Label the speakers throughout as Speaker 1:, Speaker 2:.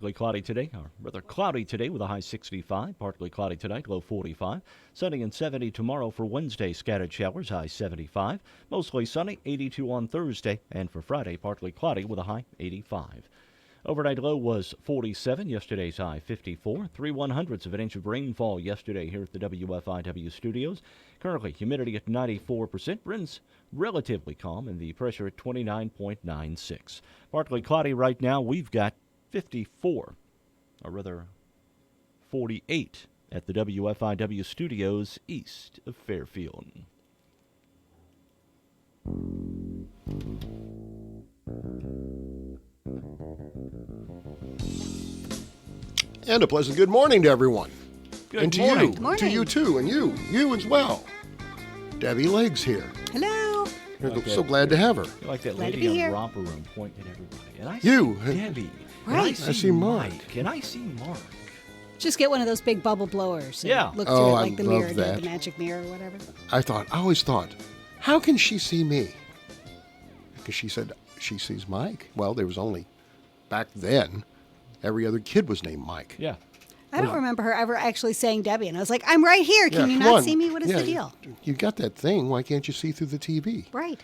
Speaker 1: Cloudy today, or rather cloudy today with a high 65. Partly cloudy tonight, low 45. Sunny and 70 tomorrow for Wednesday. Scattered showers, high 75. Mostly sunny, 82 on Thursday. And for Friday, partly cloudy with a high 85. Overnight low was 47. Yesterday's high 54. 3/100ths of an inch of rainfall yesterday here at the WFIW studios. Currently, humidity at 94%. Winds relatively calm and the pressure at 29.96. Partly cloudy right now. We've got 54, or rather 48, at the WFIW studios east of Fairfield.
Speaker 2: And a pleasant good morning to everyone.
Speaker 1: Good
Speaker 2: and to
Speaker 1: morning.
Speaker 2: you.
Speaker 3: Good morning.
Speaker 2: To you too, and you as well. Debbie Legs here.
Speaker 3: Hello.
Speaker 2: We're so glad to have her.
Speaker 1: I like that
Speaker 3: Glad to
Speaker 1: lady
Speaker 3: be
Speaker 1: on
Speaker 3: here.
Speaker 1: Romper Room pointing at everybody. And I
Speaker 2: You.
Speaker 1: see Debbie. And
Speaker 3: Right.
Speaker 2: I see Mark.
Speaker 1: Mike. And I see Mark.
Speaker 3: Just get one of those big bubble blowers. And
Speaker 1: Yeah.
Speaker 3: Look through
Speaker 2: Oh,
Speaker 3: it
Speaker 2: I
Speaker 3: like the
Speaker 2: love
Speaker 3: mirror,
Speaker 2: that.
Speaker 3: the magic mirror or whatever.
Speaker 2: I always thought, how can she see me? Because she said she sees Mike. Well, there was only, back then, every other kid was named Mike.
Speaker 1: Yeah.
Speaker 3: I don't remember her ever actually saying Debbie, and I was like, I'm right here. Can you
Speaker 2: come
Speaker 3: not
Speaker 2: on.
Speaker 3: see me? What is
Speaker 2: Yeah,
Speaker 3: the deal?
Speaker 2: You got that thing. Why can't you see through the TV?
Speaker 3: Right.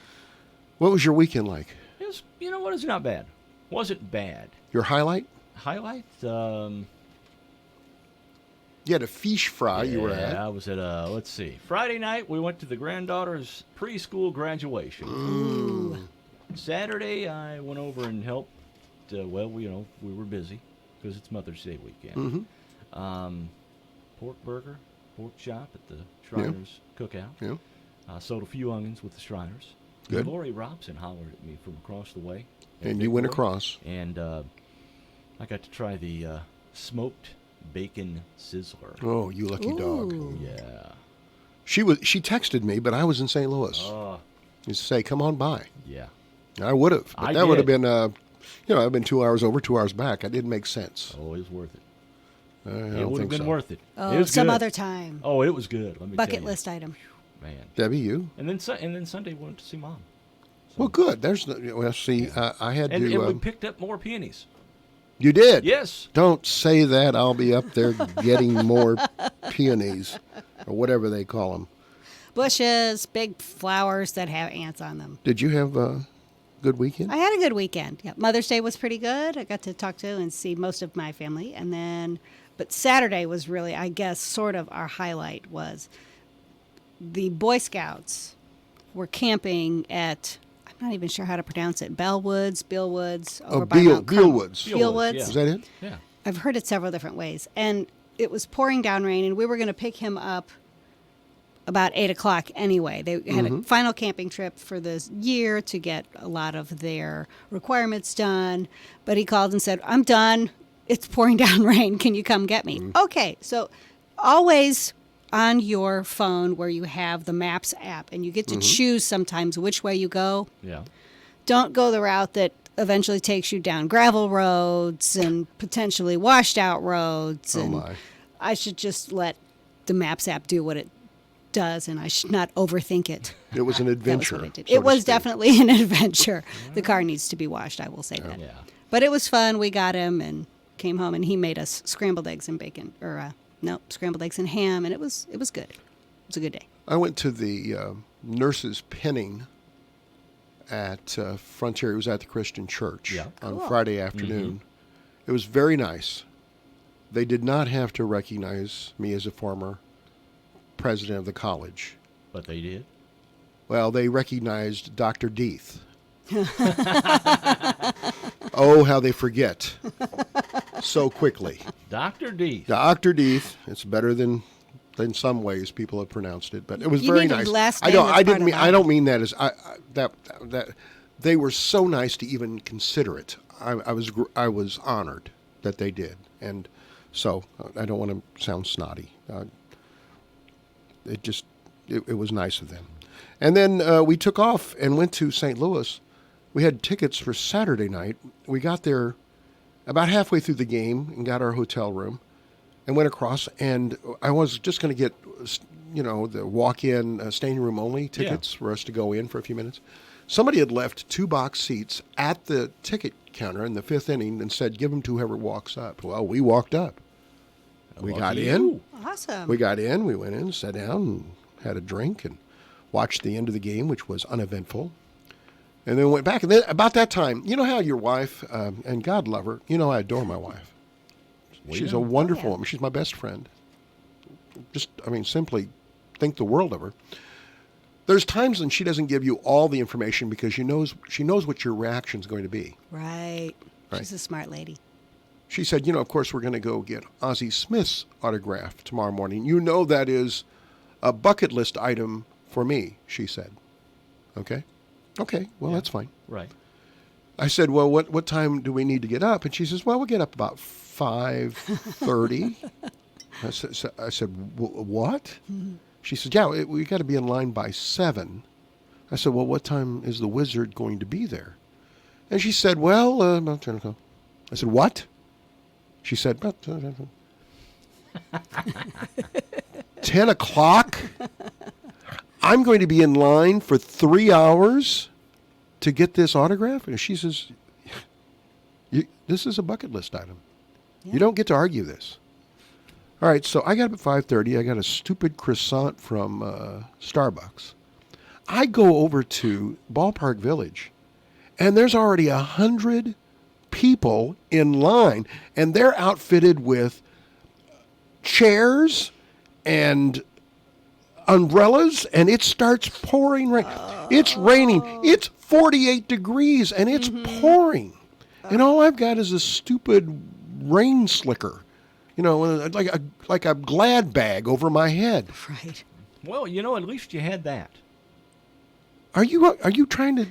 Speaker 2: What was your weekend like?
Speaker 1: It was, you know what? It's not bad. Wasn't bad.
Speaker 2: Your highlight?
Speaker 1: Highlight?
Speaker 2: You had a fish fry you were at.
Speaker 1: I was at, let's see. Friday night, we went to the granddaughter's preschool graduation.
Speaker 3: Ooh.
Speaker 1: Saturday, I went over and helped. We were busy because it's Mother's Day weekend. Pork burger, pork chop at the Shriners Cookout.
Speaker 2: Yeah.
Speaker 1: Sold a few onions with the Shriners.
Speaker 2: Good.
Speaker 1: Lori Robson hollered at me from across the way. at
Speaker 2: And
Speaker 1: Big
Speaker 2: you went
Speaker 1: Boy,
Speaker 2: across.
Speaker 1: And I got to try the smoked bacon sizzler.
Speaker 2: Oh, you lucky dog.
Speaker 3: Ooh.
Speaker 1: Yeah.
Speaker 2: She texted me, but I was in St. Louis. You say, come on by.
Speaker 1: Yeah.
Speaker 2: I would have. But
Speaker 1: I
Speaker 2: that would have
Speaker 1: did.
Speaker 2: been, I've been 2 hours over, 2 hours back. It didn't make sense.
Speaker 1: Oh, it was worth it.
Speaker 2: I
Speaker 1: It
Speaker 2: don't
Speaker 1: would have
Speaker 2: think
Speaker 1: been
Speaker 2: so.
Speaker 1: worth it.
Speaker 3: Oh,
Speaker 1: It was
Speaker 3: some
Speaker 1: good.
Speaker 3: other time.
Speaker 1: Oh, it was good. Let me
Speaker 3: Bucket
Speaker 1: tell you.
Speaker 3: list item.
Speaker 1: Man.
Speaker 2: Debbie, you?
Speaker 1: And then Sunday we went to see Mom.
Speaker 2: Well, good. See, I had
Speaker 1: And
Speaker 2: to.
Speaker 1: we picked up more peonies.
Speaker 2: You did?
Speaker 1: Yes.
Speaker 2: Don't say that. I'll be up there getting more peonies or whatever they call them.
Speaker 3: Bushes, big flowers that have ants on them.
Speaker 2: Did you have a good weekend?
Speaker 3: I had a good weekend. Yeah, Mother's Day was pretty good. I got to talk to and see most of my family, but Saturday was really, I guess, sort of our highlight. Was the Boy Scouts were camping at, I'm not even sure how to pronounce it, Billwoods over by Mount Carmel.
Speaker 2: Beelwoods.
Speaker 3: Beelwoods.
Speaker 1: Yeah.
Speaker 2: Is that it?
Speaker 1: Yeah.
Speaker 3: I've heard it several different ways, and it was pouring down rain, and we were going to pick him up about 8 o'clock anyway. They had a final camping trip for this year to get a lot of their requirements done. But he called and said, I'm done. It's pouring down rain. Can you come get me? Okay. So always on your phone where you have the Maps app and you get to choose sometimes which way you go.
Speaker 1: Yeah.
Speaker 3: Don't go the route that eventually takes you down gravel roads and potentially washed out roads.
Speaker 2: Oh,
Speaker 3: and
Speaker 2: my.
Speaker 3: I should just let the Maps app do what it does, and I should not overthink it.
Speaker 2: It was an
Speaker 3: That was
Speaker 2: adventure.
Speaker 3: what it did.
Speaker 2: so
Speaker 3: It
Speaker 2: to
Speaker 3: was
Speaker 2: speak.
Speaker 3: definitely an adventure. The car needs to be washed, I will say that.
Speaker 1: Yeah.
Speaker 3: But it was fun. We got him and came home, and he made us scrambled eggs and bacon, scrambled eggs and ham, and it was good. It was a good day.
Speaker 2: I went to the nurses' pinning at Frontier. It was at the Christian Church
Speaker 1: Yeah.
Speaker 2: on
Speaker 3: Cool.
Speaker 2: Friday afternoon. It was very nice. They did not have to recognize me as a former president of the college.
Speaker 1: But they did.
Speaker 2: Well, they recognized Dr. Deeth. Oh, how they forget so quickly.
Speaker 1: Dr. D.
Speaker 2: Dr. Deeth. It's better than some ways people have pronounced it, but it was
Speaker 3: You
Speaker 2: very
Speaker 3: need a
Speaker 2: nice.
Speaker 3: last
Speaker 2: I
Speaker 3: name
Speaker 2: don't.
Speaker 3: that's
Speaker 2: I
Speaker 3: part
Speaker 2: didn't
Speaker 3: of
Speaker 2: mean.
Speaker 3: that.
Speaker 2: I don't mean that as that. They were so nice to even consider it. I was honored that they did, and so I don't want to sound snotty. It was nice of them. And then we took off and went to St. Louis. We had tickets for Saturday night. We got there about halfway through the game and got our hotel room and went across. And I was just going to get, the walk-in standing room only tickets for us to go in for a few minutes. Somebody had left 2 box seats at the ticket counter in the 5th inning and said, "Give them to whoever walks up." Well, we walked up. We
Speaker 1: Lucky
Speaker 2: got
Speaker 1: you.
Speaker 2: in.
Speaker 3: Awesome.
Speaker 2: We got in. We went in, sat down, and had a drink, and watched the end of the game, which was uneventful. And then went back. And then about that time, you know how your wife, and God love her, you know I adore my wife. She's a wonderful woman. She's my best friend. Simply think the world of her. There's times when she doesn't give you all the information because she knows what your reaction is going to be.
Speaker 3: Right. She's a smart lady.
Speaker 2: She said, of course, we're going to go get Ozzie Smith's autograph tomorrow morning. You know that is a bucket list item for me, she said. Okay. Okay, well, that's fine.
Speaker 1: Right.
Speaker 2: I said, well, what time do we need to get up? And she says, well, we'll get up about 5:30. I said, what? She said, yeah, we got to be in line by 7. I said, well, what time is the Wizard going to be there? And she said, well, about 10 o'clock. I said, what? She said, about 10 o'clock? I'm going to be in line for 3 hours to get this autograph? And she says, this is a bucket list item.
Speaker 3: Yeah.
Speaker 2: You don't get to argue this. All right, so I got up at 5:30. I got a stupid croissant from Starbucks. I go over to Ballpark Village, and there's already 100 people in line, and they're outfitted with chairs and umbrellas, and it starts pouring rain. It's raining. It's 48 degrees, and it's pouring. And all I've got is a stupid rain slicker, like a Glad bag over my head.
Speaker 3: Right.
Speaker 1: Well, at least you had that.
Speaker 2: Are you trying to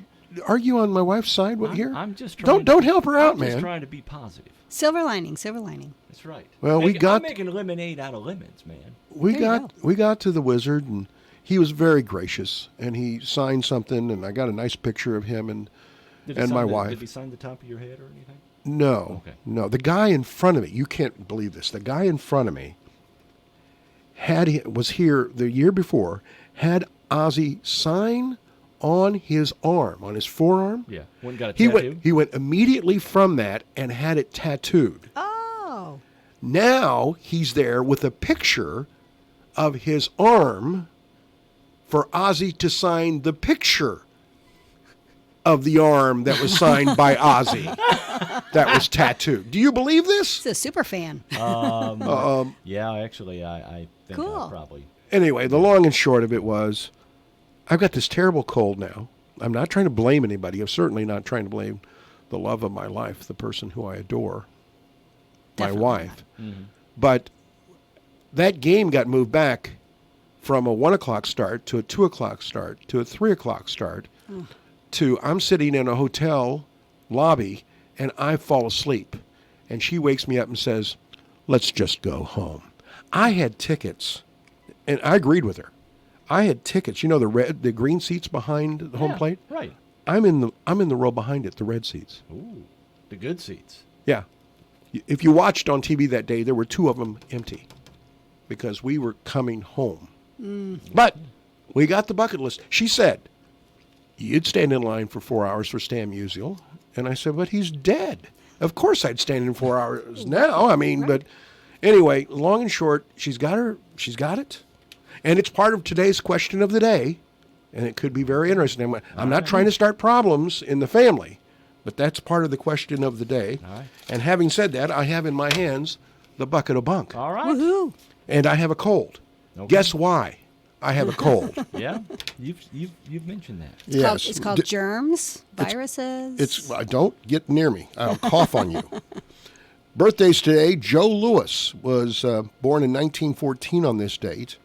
Speaker 2: argue on my wife's side here?
Speaker 1: I'm just trying.
Speaker 2: Don't help her out,
Speaker 1: I'm
Speaker 2: man.
Speaker 1: just trying to be positive.
Speaker 3: Silver lining, silver lining.
Speaker 1: That's right.
Speaker 2: Well,
Speaker 1: I'm making lemonade out of lemons, man.
Speaker 2: We
Speaker 3: There you
Speaker 2: we got to the Wizard, and he was very gracious, and he signed something, and I got a nice picture of him and my wife.
Speaker 1: Did he sign the top of your head or anything?
Speaker 2: No,
Speaker 1: Okay.
Speaker 2: no. The guy in front of me, you can't believe this. The guy in front of me was here the year before, had Ozzie sign on his arm, on his forearm.
Speaker 1: Yeah. Went and got a tattoo.
Speaker 2: He went immediately from that and had it tattooed.
Speaker 3: Oh.
Speaker 2: Now he's there with a picture of his arm for Ozzie to sign the picture of the arm that was signed by Ozzie that was tattooed. Do you believe this?
Speaker 3: He's a super fan.
Speaker 1: Yeah, actually, I think
Speaker 3: Cool.
Speaker 1: I probably.
Speaker 2: Anyway, the long and short of it was, I've got this terrible cold now. I'm not trying to blame anybody. I'm certainly not trying to blame the love of my life, the person who I adore,
Speaker 3: Definitely
Speaker 2: my wife. But that game got moved back from a 1 o'clock start to a 2 o'clock start to a 3 o'clock start to I'm sitting in a hotel lobby and I fall asleep. And she wakes me up and says, let's just go home. I had tickets, and I agreed with her. I had tickets. The green seats behind the home plate?
Speaker 1: Right.
Speaker 2: I'm in the row behind it, the red seats.
Speaker 1: Ooh, the good seats.
Speaker 2: Yeah. If you watched on TV that day, there were 2 of them empty because we were coming home. But we got the bucket list. She said, you'd stand in line for 4 hours for Stan Musial. And I said, but he's dead. Of course I'd stand in 4 hours now. But anyway, long and short, she's got it. And it's part of today's question of the day. And it could be very interesting. I'm not trying to start problems in the family, but that's part of the question of the day.
Speaker 1: All right.
Speaker 2: And having said that, I have in my hands the bucket of bunk.
Speaker 1: All right.
Speaker 3: Woohoo.
Speaker 2: And I have a cold.
Speaker 1: Okay.
Speaker 2: Guess why I have a cold?
Speaker 1: Yeah, you've mentioned that.
Speaker 2: Yes.
Speaker 3: It's called germs, viruses.
Speaker 2: Don't get near me. I'll cough on you. Birthdays today. Joe Louis was born in 1914 on this date.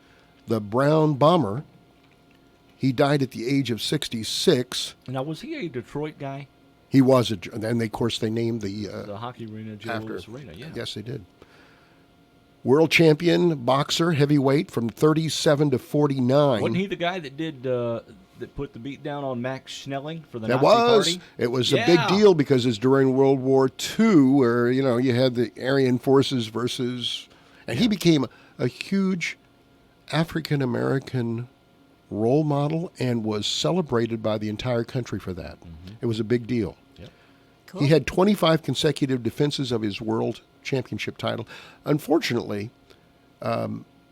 Speaker 2: The Brown Bomber. He died at the age of 66.
Speaker 1: Now, was he a Detroit guy?
Speaker 2: He was, and of course they named the
Speaker 1: hockey arena, Joe
Speaker 2: after.
Speaker 1: Louis Arena. Yeah.
Speaker 2: Yes, they did. World champion boxer, heavyweight, from 37 to 49.
Speaker 1: Wasn't he the guy that did that put the beat down on Max Schnelling for the
Speaker 2: That
Speaker 1: Nazi
Speaker 2: was.
Speaker 1: Party?
Speaker 2: It was a big deal because it's during World War II where, you had the Aryan forces versus... And he became a huge African-American role model and was celebrated by the entire country for that. It was a big deal.
Speaker 1: Yep.
Speaker 3: Cool.
Speaker 2: He had 25 consecutive defenses of his world championship title. Unfortunately,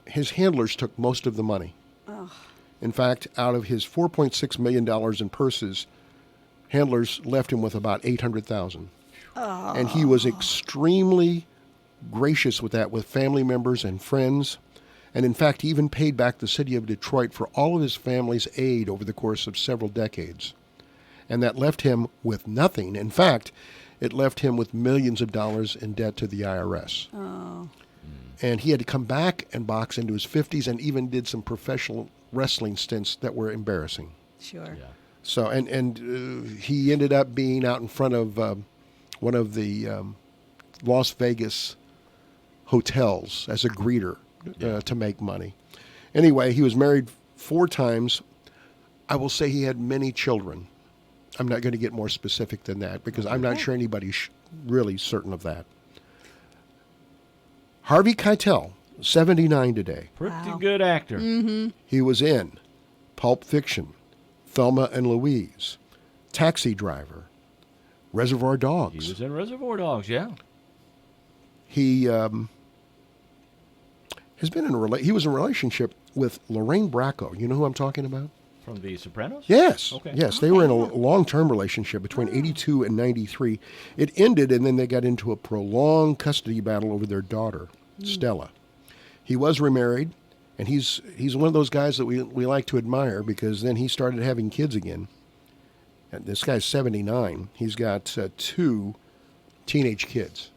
Speaker 2: his handlers took most of the money. In fact, out of his $4.6 million in purses, handlers left him with about $800,000. And he was extremely gracious with that, with family members and friends. And in fact, he even paid back the city of Detroit for all of his family's aid over the course of several decades. And that left him with nothing. In fact, it left him with millions of dollars in debt to the IRS.
Speaker 3: Oh.
Speaker 2: And he had to come back and box into his 50s and even did some professional wrestling stints that were embarrassing.
Speaker 3: Sure.
Speaker 1: Yeah.
Speaker 2: So, he ended up being out in front of one of the Las Vegas hotels as a greeter to make money. Anyway, he was married 4 times. I will say he had many children. I'm not going to get more specific than that because I'm not sure anybody's really certain of that. Harvey Keitel, 79 today.
Speaker 1: Pretty
Speaker 3: Wow.
Speaker 1: good actor.
Speaker 2: He was in Pulp Fiction, Thelma and Louise, Taxi Driver, Reservoir
Speaker 1: He
Speaker 2: Dogs.
Speaker 1: was in Reservoir Dogs, yeah.
Speaker 2: He has been in he was in a relationship with Lorraine Bracco. You know who I'm talking about?
Speaker 1: From The Sopranos?
Speaker 2: Yes.
Speaker 1: Okay.
Speaker 2: Yes, they were in a long-term relationship between 82 and 93. It ended, and then they got into a prolonged custody battle over their daughter, Stella. He was remarried, and he's one of those guys that we like to admire because then he started having kids again. And this guy's 79. He's got 2 teenage kids.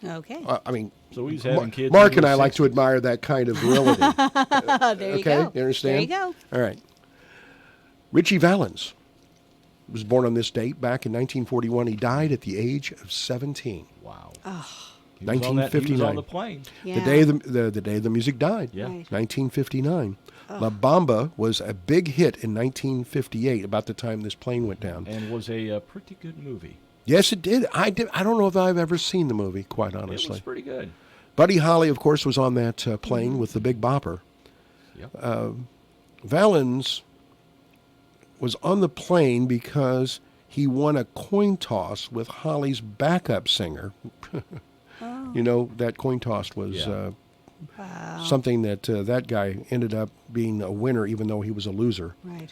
Speaker 3: Okay.
Speaker 2: I mean,
Speaker 1: So he's having kids.
Speaker 2: Mark
Speaker 1: in
Speaker 2: and I
Speaker 1: his
Speaker 2: like to
Speaker 1: 60s.
Speaker 2: admire that kind of virility.
Speaker 3: There you
Speaker 2: Okay,
Speaker 3: go.
Speaker 2: you understand?
Speaker 3: There you go.
Speaker 2: All right. Richie Valens was born on this date back in 1941. He died at the age of 17.
Speaker 1: Wow.
Speaker 3: Oh,
Speaker 1: He was on that- He was
Speaker 2: 1959.
Speaker 1: on the plane.
Speaker 3: yeah.
Speaker 2: The day the music died.
Speaker 1: Yeah.
Speaker 3: Right.
Speaker 2: 1959. La Bamba was a big hit in 1958, about the time this plane went down.
Speaker 1: And was a pretty good movie.
Speaker 2: Yes, it did. I don't know if I've ever seen the movie, quite
Speaker 1: It was
Speaker 2: honestly.
Speaker 1: pretty good.
Speaker 2: Buddy Holly, of course, was on that plane with the Big Bopper.
Speaker 1: Yep.
Speaker 2: Valens was on the plane because he won a coin toss with Holly's backup singer. You know, that coin toss was
Speaker 1: Yeah.
Speaker 2: something that that guy ended up being a winner even though he was a loser.
Speaker 3: Right.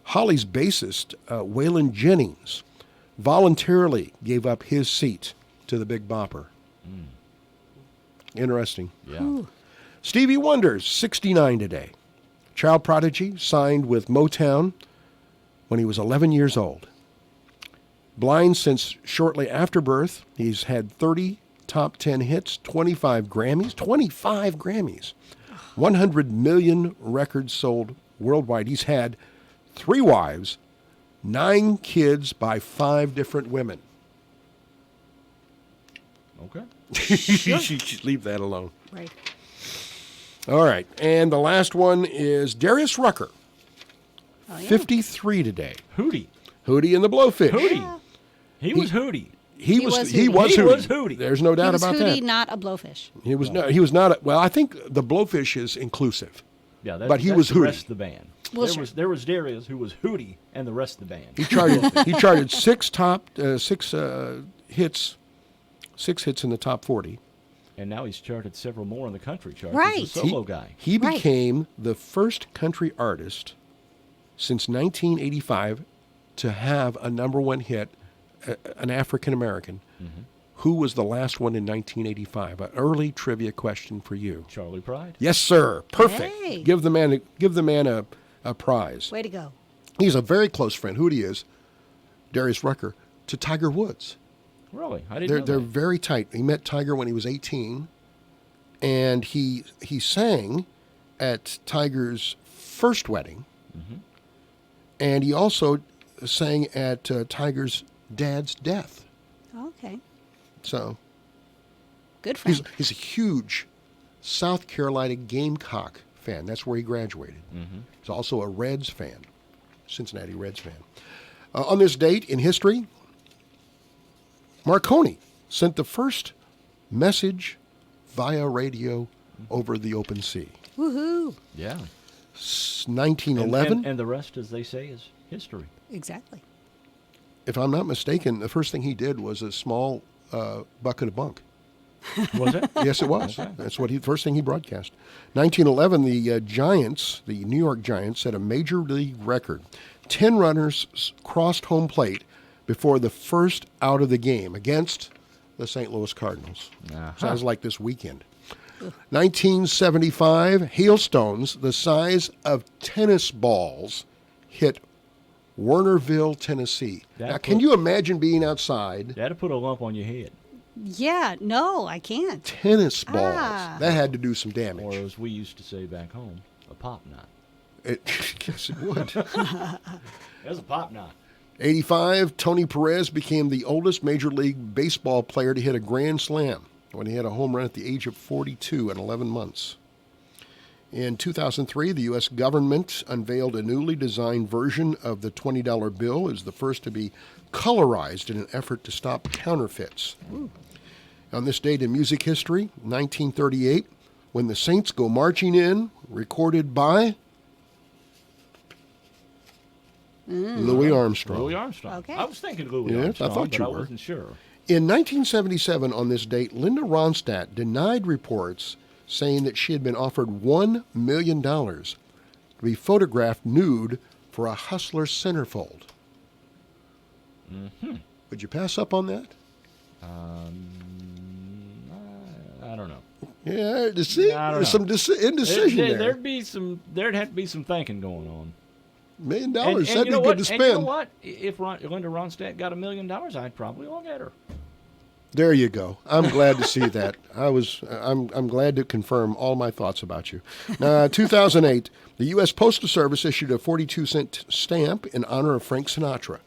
Speaker 2: Holly's bassist, Waylon Jennings, voluntarily gave up his seat to the Big Bopper. Interesting.
Speaker 1: Yeah.
Speaker 2: Stevie Wonder's 69 today. Child prodigy, signed with Motown when he was 11 years old. Blind since shortly after birth. He's had 30 top 10 hits, 25 Grammys. 25 Grammys. 100 million records sold worldwide. He's had 3 wives, 9 kids by 5 different women.
Speaker 1: Okay.
Speaker 2: Leave that alone.
Speaker 3: Right.
Speaker 2: All right. And the last one is Darius Rucker,
Speaker 3: Oh, yeah.
Speaker 2: 53 today.
Speaker 1: Hootie.
Speaker 2: Hootie and the Blowfish.
Speaker 1: Hootie. He was Hootie.
Speaker 2: He
Speaker 3: was
Speaker 2: was
Speaker 3: Hootie.
Speaker 1: He
Speaker 2: Hootie.
Speaker 1: was Hootie.
Speaker 2: There's no
Speaker 3: He
Speaker 2: doubt
Speaker 3: was
Speaker 2: about
Speaker 3: Hootie,
Speaker 2: that.
Speaker 3: not a blowfish.
Speaker 2: He was not. Well, I think the Blowfish is inclusive.
Speaker 1: Yeah,
Speaker 2: But he
Speaker 1: that's
Speaker 2: was
Speaker 1: the
Speaker 2: Hootie.
Speaker 1: rest of the band.
Speaker 3: Well,
Speaker 1: there
Speaker 3: sure.
Speaker 1: was Darius, who was Hootie, and the rest of the band.
Speaker 2: He charted 6 hits, 6 hits in the top 40.
Speaker 1: And now he's charted several more in the country chart.
Speaker 3: Right.
Speaker 1: He's a solo guy.
Speaker 2: He
Speaker 3: Right.
Speaker 2: became the first country artist since 1985 to have a number 1 hit, an African American. Who was the last one in 1985? An early trivia question for you.
Speaker 1: Charlie Pride.
Speaker 2: Yes, sir. Perfect.
Speaker 3: Hey.
Speaker 2: Give the man a prize.
Speaker 3: Way to go.
Speaker 2: He's a very close friend. Who he is, Darius Rucker, to Tiger Woods.
Speaker 1: Really? I didn't
Speaker 2: They're
Speaker 1: know
Speaker 2: they're
Speaker 1: that.
Speaker 2: very tight. He met Tiger when he was 18, and he sang at Tiger's first wedding, and he also sang at Tiger's dad's death.
Speaker 3: Okay.
Speaker 2: So
Speaker 3: Good friend.
Speaker 2: he's a huge South Carolina Gamecock fan. That's where he graduated. He's also a Reds fan, Cincinnati Reds fan. On this date in history, Marconi sent the first message via radio over the open sea.
Speaker 3: Woohoo.
Speaker 1: Yeah.
Speaker 2: 1911,
Speaker 1: And the rest, as they say, is history.
Speaker 3: Exactly.
Speaker 2: if I'm not mistaken, the first thing he did was a small bucket of bunk.
Speaker 1: Was it?
Speaker 2: Yes, it was.
Speaker 1: Okay.
Speaker 2: That's what first thing he broadcast. 1911, the Giants, the New York Giants, set a major league record. 10 runners crossed home plate before the first out of the game against the St. Louis Cardinals.
Speaker 1: Uh-huh.
Speaker 2: Sounds like this weekend. 1975, hailstones the size of tennis balls hit Wernerville, Tennessee. Now, can you imagine being outside?
Speaker 1: That'd put a lump on your head.
Speaker 3: Yeah, no, I can't.
Speaker 2: Tennis balls.
Speaker 3: Ah.
Speaker 2: That had to do some damage.
Speaker 1: Or as we used to say back home, a pop knot.
Speaker 2: Yes, it would.
Speaker 1: There's a pop knot.
Speaker 2: 85, Tony Perez became the oldest Major League Baseball player to hit a grand slam when he had a home run at the age of 42 and 11 months. In 2003, the U.S. government unveiled a newly designed version of the $20 bill as the first to be colorized in an effort to stop counterfeits.
Speaker 3: Ooh.
Speaker 2: On this date in music history, 1938, When the Saints Go Marching In, recorded by Louis Armstrong.
Speaker 1: Louis Armstrong.
Speaker 3: Okay.
Speaker 1: I was thinking Louis
Speaker 2: Yes, I
Speaker 1: Armstrong,
Speaker 2: thought
Speaker 1: but
Speaker 2: you
Speaker 1: I
Speaker 2: were.
Speaker 1: wasn't sure.
Speaker 2: In 1977, on this date, Linda Ronstadt denied reports saying that she had been offered $1 million to be photographed nude for a Hustler centerfold.
Speaker 1: Mm-hmm.
Speaker 2: Would you pass up on that?
Speaker 1: I don't know.
Speaker 2: Yeah,
Speaker 1: I don't
Speaker 2: there's some indecision there.
Speaker 1: There'd have to be some thinking going on.
Speaker 2: $1 million,
Speaker 1: And
Speaker 2: that'd
Speaker 1: you
Speaker 2: be
Speaker 1: know
Speaker 2: good
Speaker 1: what?
Speaker 2: to spend.
Speaker 1: And you know what? If Linda Ronstadt got $1 million, I'd probably look at her.
Speaker 2: There you go. I'm glad to see that. I'm glad to confirm all my thoughts about you. 2008, the U.S. Postal Service issued a 42-cent stamp in honor of Frank Sinatra.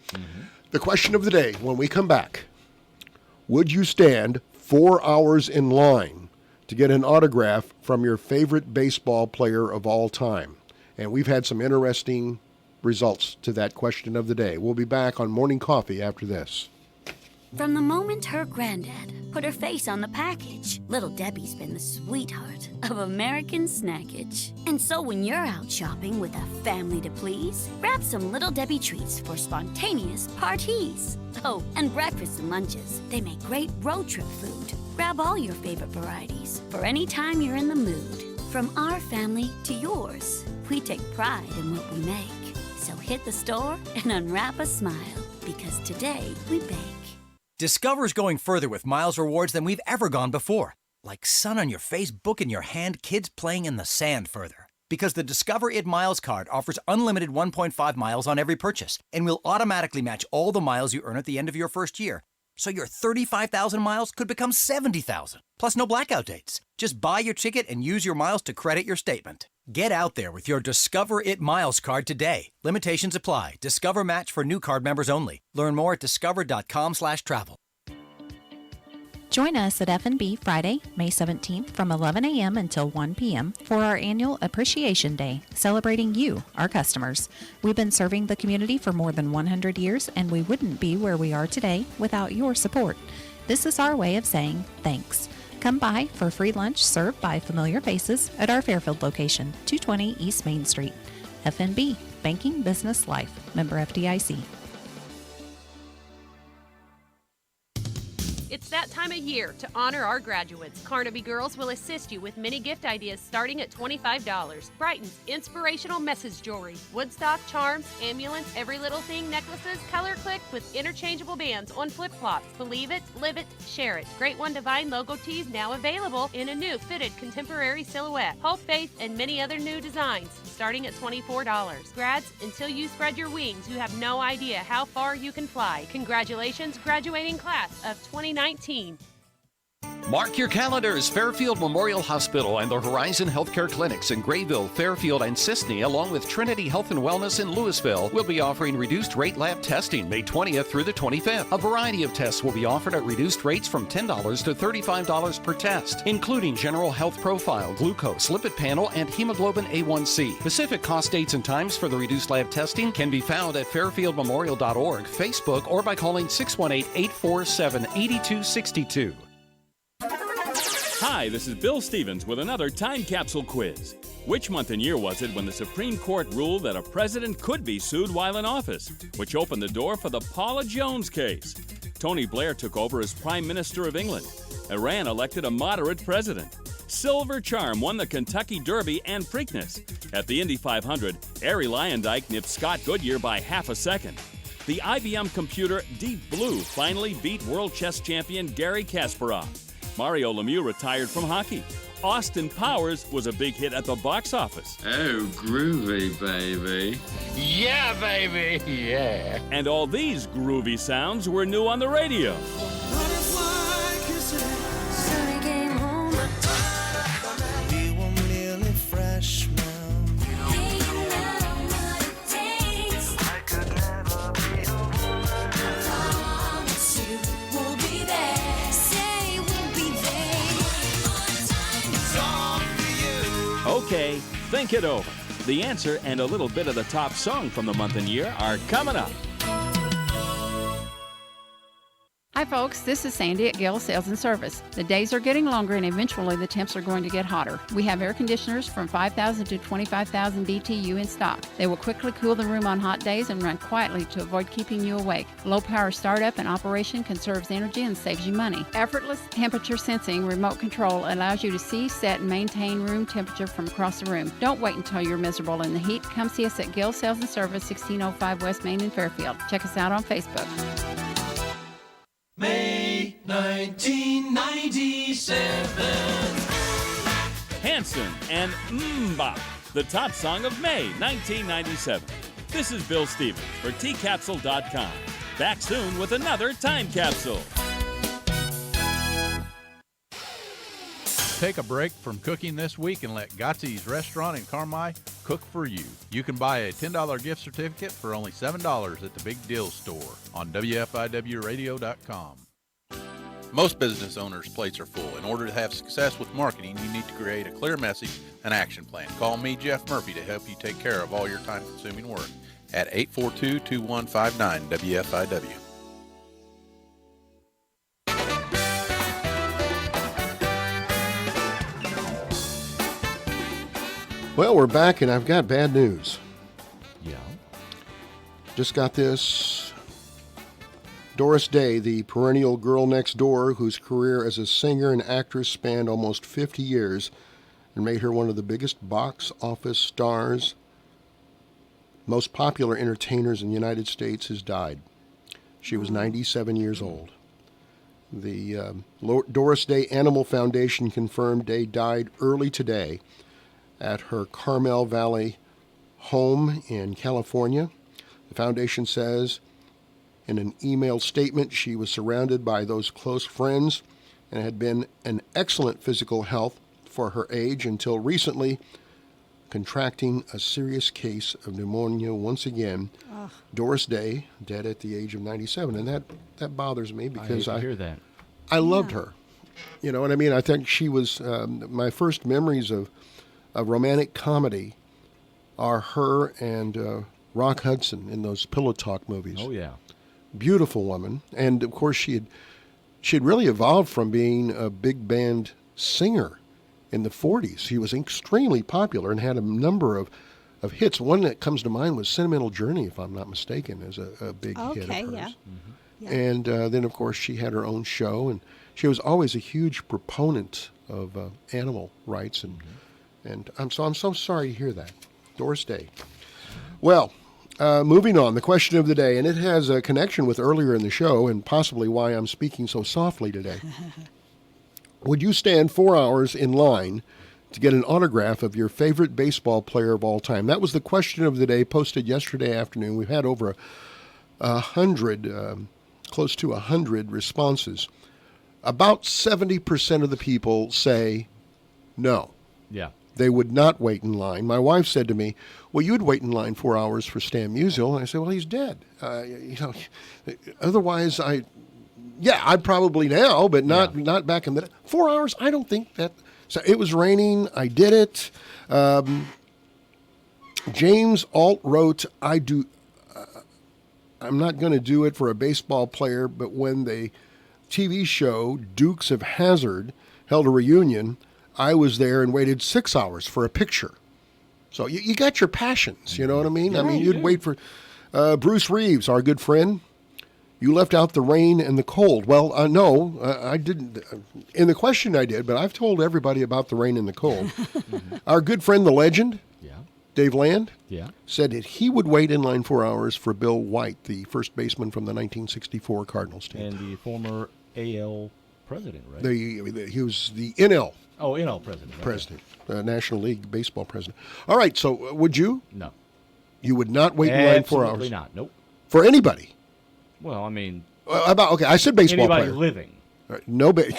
Speaker 2: Mm-hmm. The question of the day when we come back: would you stand 4 hours in line to get an autograph from your favorite baseball player of all time? And we've had some interesting results to that question of the day. We'll be back on Morning Coffee after this.
Speaker 4: From the moment her granddad put her face on the package, little Debbie's been the sweetheart of American snackage. And so when you're out shopping with a family to please, grab some Little Debbie treats for spontaneous parties. Oh, and breakfasts and lunches, they make great road trip food. Grab all your favorite varieties for any time you're in the mood. From our family to yours, we take pride in what we make. So hit the store and unwrap a smile, because today we bake.
Speaker 5: Discover's going further with Miles rewards than we've ever gone before. Like sun on your face, book in your hand, kids playing in the sand further. Because the Discover It Miles card offers unlimited 1.5 miles on every purchase and will automatically match all the miles you earn at the end of your first year. So your 35,000 miles could become 70,000. Plus no blackout dates. Just buy your ticket and use your miles to credit your statement. Get out there with your Discover It Miles card today. Limitations apply. Discover match for new card members only. Learn more at discover.com/travel.
Speaker 6: Join us at F&B Friday, May 17th from 11 a.m. until 1 p.m. for our annual Appreciation Day, celebrating you, our customers. We've been serving the community for more than 100 years, and we wouldn't be where we are today without your support. This is our way of saying thanks. Come by for free lunch served by familiar faces at our Fairfield location, 220 East Main Street. F&B, Banking Business Life, member FDIC.
Speaker 7: It's that time of year to honor our graduates. Carnaby Girls will assist you with many gift ideas starting at $25. Brighton's inspirational message jewelry, Woodstock charms, ambulance, every little thing necklaces, color clicked with interchangeable bands on flip-flops. Believe it, live it, share it. Great One Divine logo tees now available in a new fitted contemporary silhouette. Hope, faith, and many other new designs starting at $24. Grads, until you spread your wings, you have no idea how far you can fly. Congratulations, graduating class of 2019.
Speaker 8: Mark your calendars. Fairfield Memorial Hospital and the Horizon Healthcare Clinics in Grayville, Fairfield, and Sisney, along with Trinity Health and Wellness in Louisville, will be offering reduced rate lab testing May 20th through the 25th. A variety of tests will be offered at reduced rates from $10 to $35 per test, including general health profile, glucose, lipid panel, and hemoglobin A1C. Specific cost dates and times for the reduced lab testing can be found at fairfieldmemorial.org, Facebook, or by calling 618-847-8262.
Speaker 9: Hi, this is Bill Stevens with another time capsule quiz. Which month and year was it when the Supreme Court ruled that a president could be sued while in office, which opened the door for the Paula Jones case? Tony Blair took over as Prime Minister of England. Iran elected a moderate president. Silver Charm won the Kentucky Derby and Preakness. At the Indy 500, Arie Luyendyk nipped Scott Goodyear by half a second. The IBM computer Deep Blue finally beat world chess champion Garry Kasparov. Mario Lemieux retired from hockey. Austin Powers was a big hit at the box office.
Speaker 10: Oh, groovy, baby.
Speaker 11: Yeah, baby, yeah.
Speaker 9: And all these groovy sounds were new on the radio. Okay, think it over. The answer and a little bit of the top song from the month and year are coming up.
Speaker 12: Hi folks, this is Sandy at Gale Sales and Service. The days are getting longer and eventually the temps are going to get hotter. We have air conditioners from 5,000 to 25,000 BTU in stock. They will quickly cool the room on hot days and run quietly to avoid keeping you awake. Low power startup and operation conserves energy and saves you money. Effortless temperature sensing remote control allows you to see, set, and maintain room temperature from across the room. Don't wait until you're miserable in the heat. Come see us at Gale Sales and Service, 1605 West Main in Fairfield. Check us out on Facebook.
Speaker 13: May 1997.
Speaker 9: Hanson and Mbop, the top song of May 1997. This is Bill Stevens for tcapsule.com. Back soon with another Time Capsule.
Speaker 14: Take a break from cooking this week and let Gotzi's Restaurant in Carmi cook for you. You can buy a $10 gift certificate for only $7 at the Big Deal Store on WFIWradio.com. Most business owners' plates are full. In order to have success with marketing, you need to create a clear message and action plan. Call me, Jeff Murphy, to help you take care of all your time-consuming work at 842-2159 WFIW.
Speaker 2: Well, we're back, and I've got bad news.
Speaker 1: Yeah.
Speaker 2: Just got this. Doris Day, the perennial girl next door, whose career as a singer and actress spanned almost 50 years and made her one of the biggest box office stars, most popular entertainers in the United States, has died. She was 97 years old. The Doris Day Animal Foundation confirmed Day died early today at her Carmel Valley home in California. The foundation says in an email statement she was surrounded by those close friends and had been in excellent physical health for her age until recently, contracting a serious case of pneumonia once again. Oh. Doris Day, dead at the age of 97. And that bothers me because
Speaker 1: I hear that.
Speaker 2: I loved her. You know what I mean? I think she was my first memories of romantic comedy are her and Rock Hudson in those Pillow Talk movies.
Speaker 1: Oh, yeah.
Speaker 2: Beautiful woman. And, of course, she had really evolved from being a big band singer in the 40s. She was extremely popular and had a number of hits. One that comes to mind was Sentimental Journey, if I'm not mistaken, is a big hit of hers.
Speaker 3: Yeah.
Speaker 2: Mm-hmm.
Speaker 3: Yeah.
Speaker 2: And then, of course, she had her own show, and she was always a huge proponent of animal rights. And I'm so sorry to hear that. Doris Day. Well, moving on, the question of the day, and it has a connection with earlier in the show and possibly why I'm speaking so softly today. Would you stand 4 hours in line to get an autograph of your favorite baseball player of all time? That was the question of the day, posted yesterday afternoon. We've had over 100, close to 100 responses. About 70% of the people say no.
Speaker 1: Yeah.
Speaker 2: They would not wait in line. My wife said to me, well, you'd wait in line 4 hours for Stan Musial. And I said, well, he's dead. Otherwise, I'd probably now, but not back in the 4 hours. I don't think that. So it was raining. I did it. James Alt wrote, I'm not going to do it for a baseball player, but when the TV show Dukes of Hazzard held a reunion, I was there and waited 6 hours for a picture. So you got your passions, you know what I mean? I
Speaker 1: Yeah,
Speaker 2: mean,
Speaker 1: you
Speaker 2: you'd
Speaker 1: do.
Speaker 2: wait for Bruce Reeves, our good friend. You left out the rain and the cold. Well, no, I didn't. In the question I did, but I've told everybody about the rain and the cold. Our good friend, the legend,
Speaker 1: Yeah.
Speaker 2: Dave Land,
Speaker 1: Yeah.
Speaker 2: said that he would wait in line 4 hours for Bill White, the first baseman from the 1964 Cardinals team.
Speaker 1: And the former AL president, right?
Speaker 2: He was the NL
Speaker 1: Oh, NL president. Okay.
Speaker 2: president, National League Baseball president. All right, so would you?
Speaker 1: No.
Speaker 2: You would not wait in line 4 hours?
Speaker 1: Absolutely not. Nope.
Speaker 2: For anybody?
Speaker 1: Well, I mean,
Speaker 2: Okay, I said baseball
Speaker 1: anybody
Speaker 2: player.
Speaker 1: living.
Speaker 2: All right, nobody.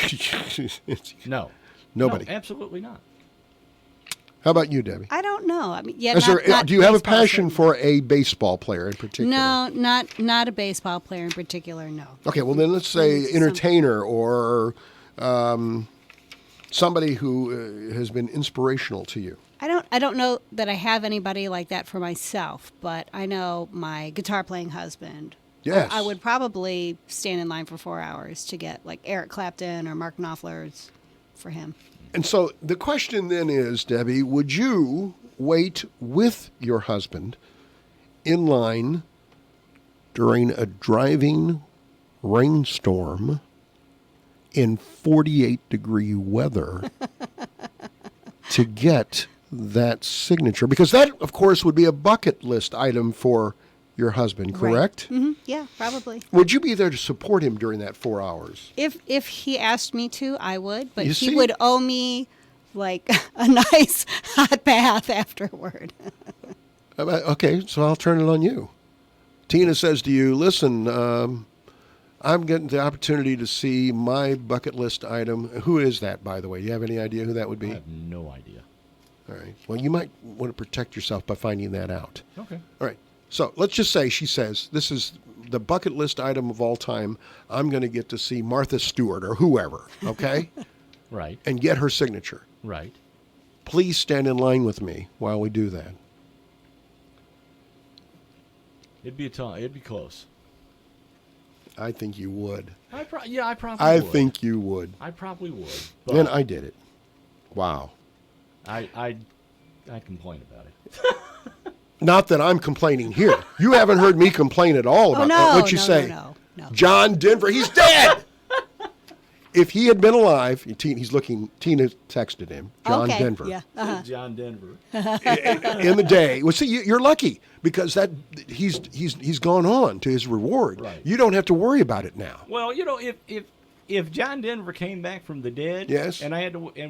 Speaker 1: No.
Speaker 2: Nobody.
Speaker 1: No, absolutely not.
Speaker 2: How about you, Debbie?
Speaker 3: I don't know. I mean, yeah.
Speaker 2: Do you have a passion for a baseball player in particular?
Speaker 3: No, not a baseball player in particular. No.
Speaker 2: Okay, well then let's say entertainer or somebody who has been inspirational to you.
Speaker 3: I don't know that I have anybody like that for myself, but I know my guitar playing husband.
Speaker 2: Yes.
Speaker 3: I would probably stand in line for 4 hours to get like Eric Clapton or Mark Knopfler's for him.
Speaker 2: And so the question then is, Debbie, would you wait with your husband in line during a driving rainstorm in 48-degree weather to get that signature? Because that, of course, would be a bucket list item for your husband, correct?
Speaker 3: Right. Mm-hmm. Yeah, probably.
Speaker 2: Would you be there to support him during that 4 hours?
Speaker 3: If he asked me to, I would, but
Speaker 2: You
Speaker 3: he
Speaker 2: see?
Speaker 3: would owe me like a nice hot bath afterward.
Speaker 2: Okay, so I'll turn it on you. Tina says to you, listen, I'm getting the opportunity to see my bucket list item. Who is that, by the way? Do you have any idea who that would
Speaker 1: I
Speaker 2: be?
Speaker 1: have no idea.
Speaker 2: All right. Well, you might want to protect yourself by finding that out.
Speaker 1: Okay.
Speaker 2: All right. So let's just say she says, this is the bucket list item of all time. I'm going to get to see Martha Stewart or whoever, okay?
Speaker 1: Right.
Speaker 2: And get her signature.
Speaker 1: Right.
Speaker 2: Please stand in line with me while we do that.
Speaker 1: It'd be it'd be close.
Speaker 2: I think you would.
Speaker 1: I probably
Speaker 2: I
Speaker 1: would.
Speaker 2: think you would.
Speaker 1: I probably would.
Speaker 2: Then
Speaker 1: But
Speaker 2: I did it. Wow.
Speaker 1: I'd complain about it.
Speaker 2: Not that I'm complaining here. You haven't heard me complain at all about
Speaker 3: no,
Speaker 2: what you
Speaker 3: no,
Speaker 2: say.
Speaker 3: no.
Speaker 2: John Denver, he's dead. If he had been alive, Tina texted him, John
Speaker 3: Okay,
Speaker 2: Denver,
Speaker 3: yeah. Uh-huh.
Speaker 1: John Denver.
Speaker 2: in the day. Well, see, you're lucky because he's gone on to his reward.
Speaker 1: Right.
Speaker 2: You don't have to worry about it now.
Speaker 1: Well, you know, if John Denver came back from the dead,
Speaker 2: Yes.
Speaker 1: and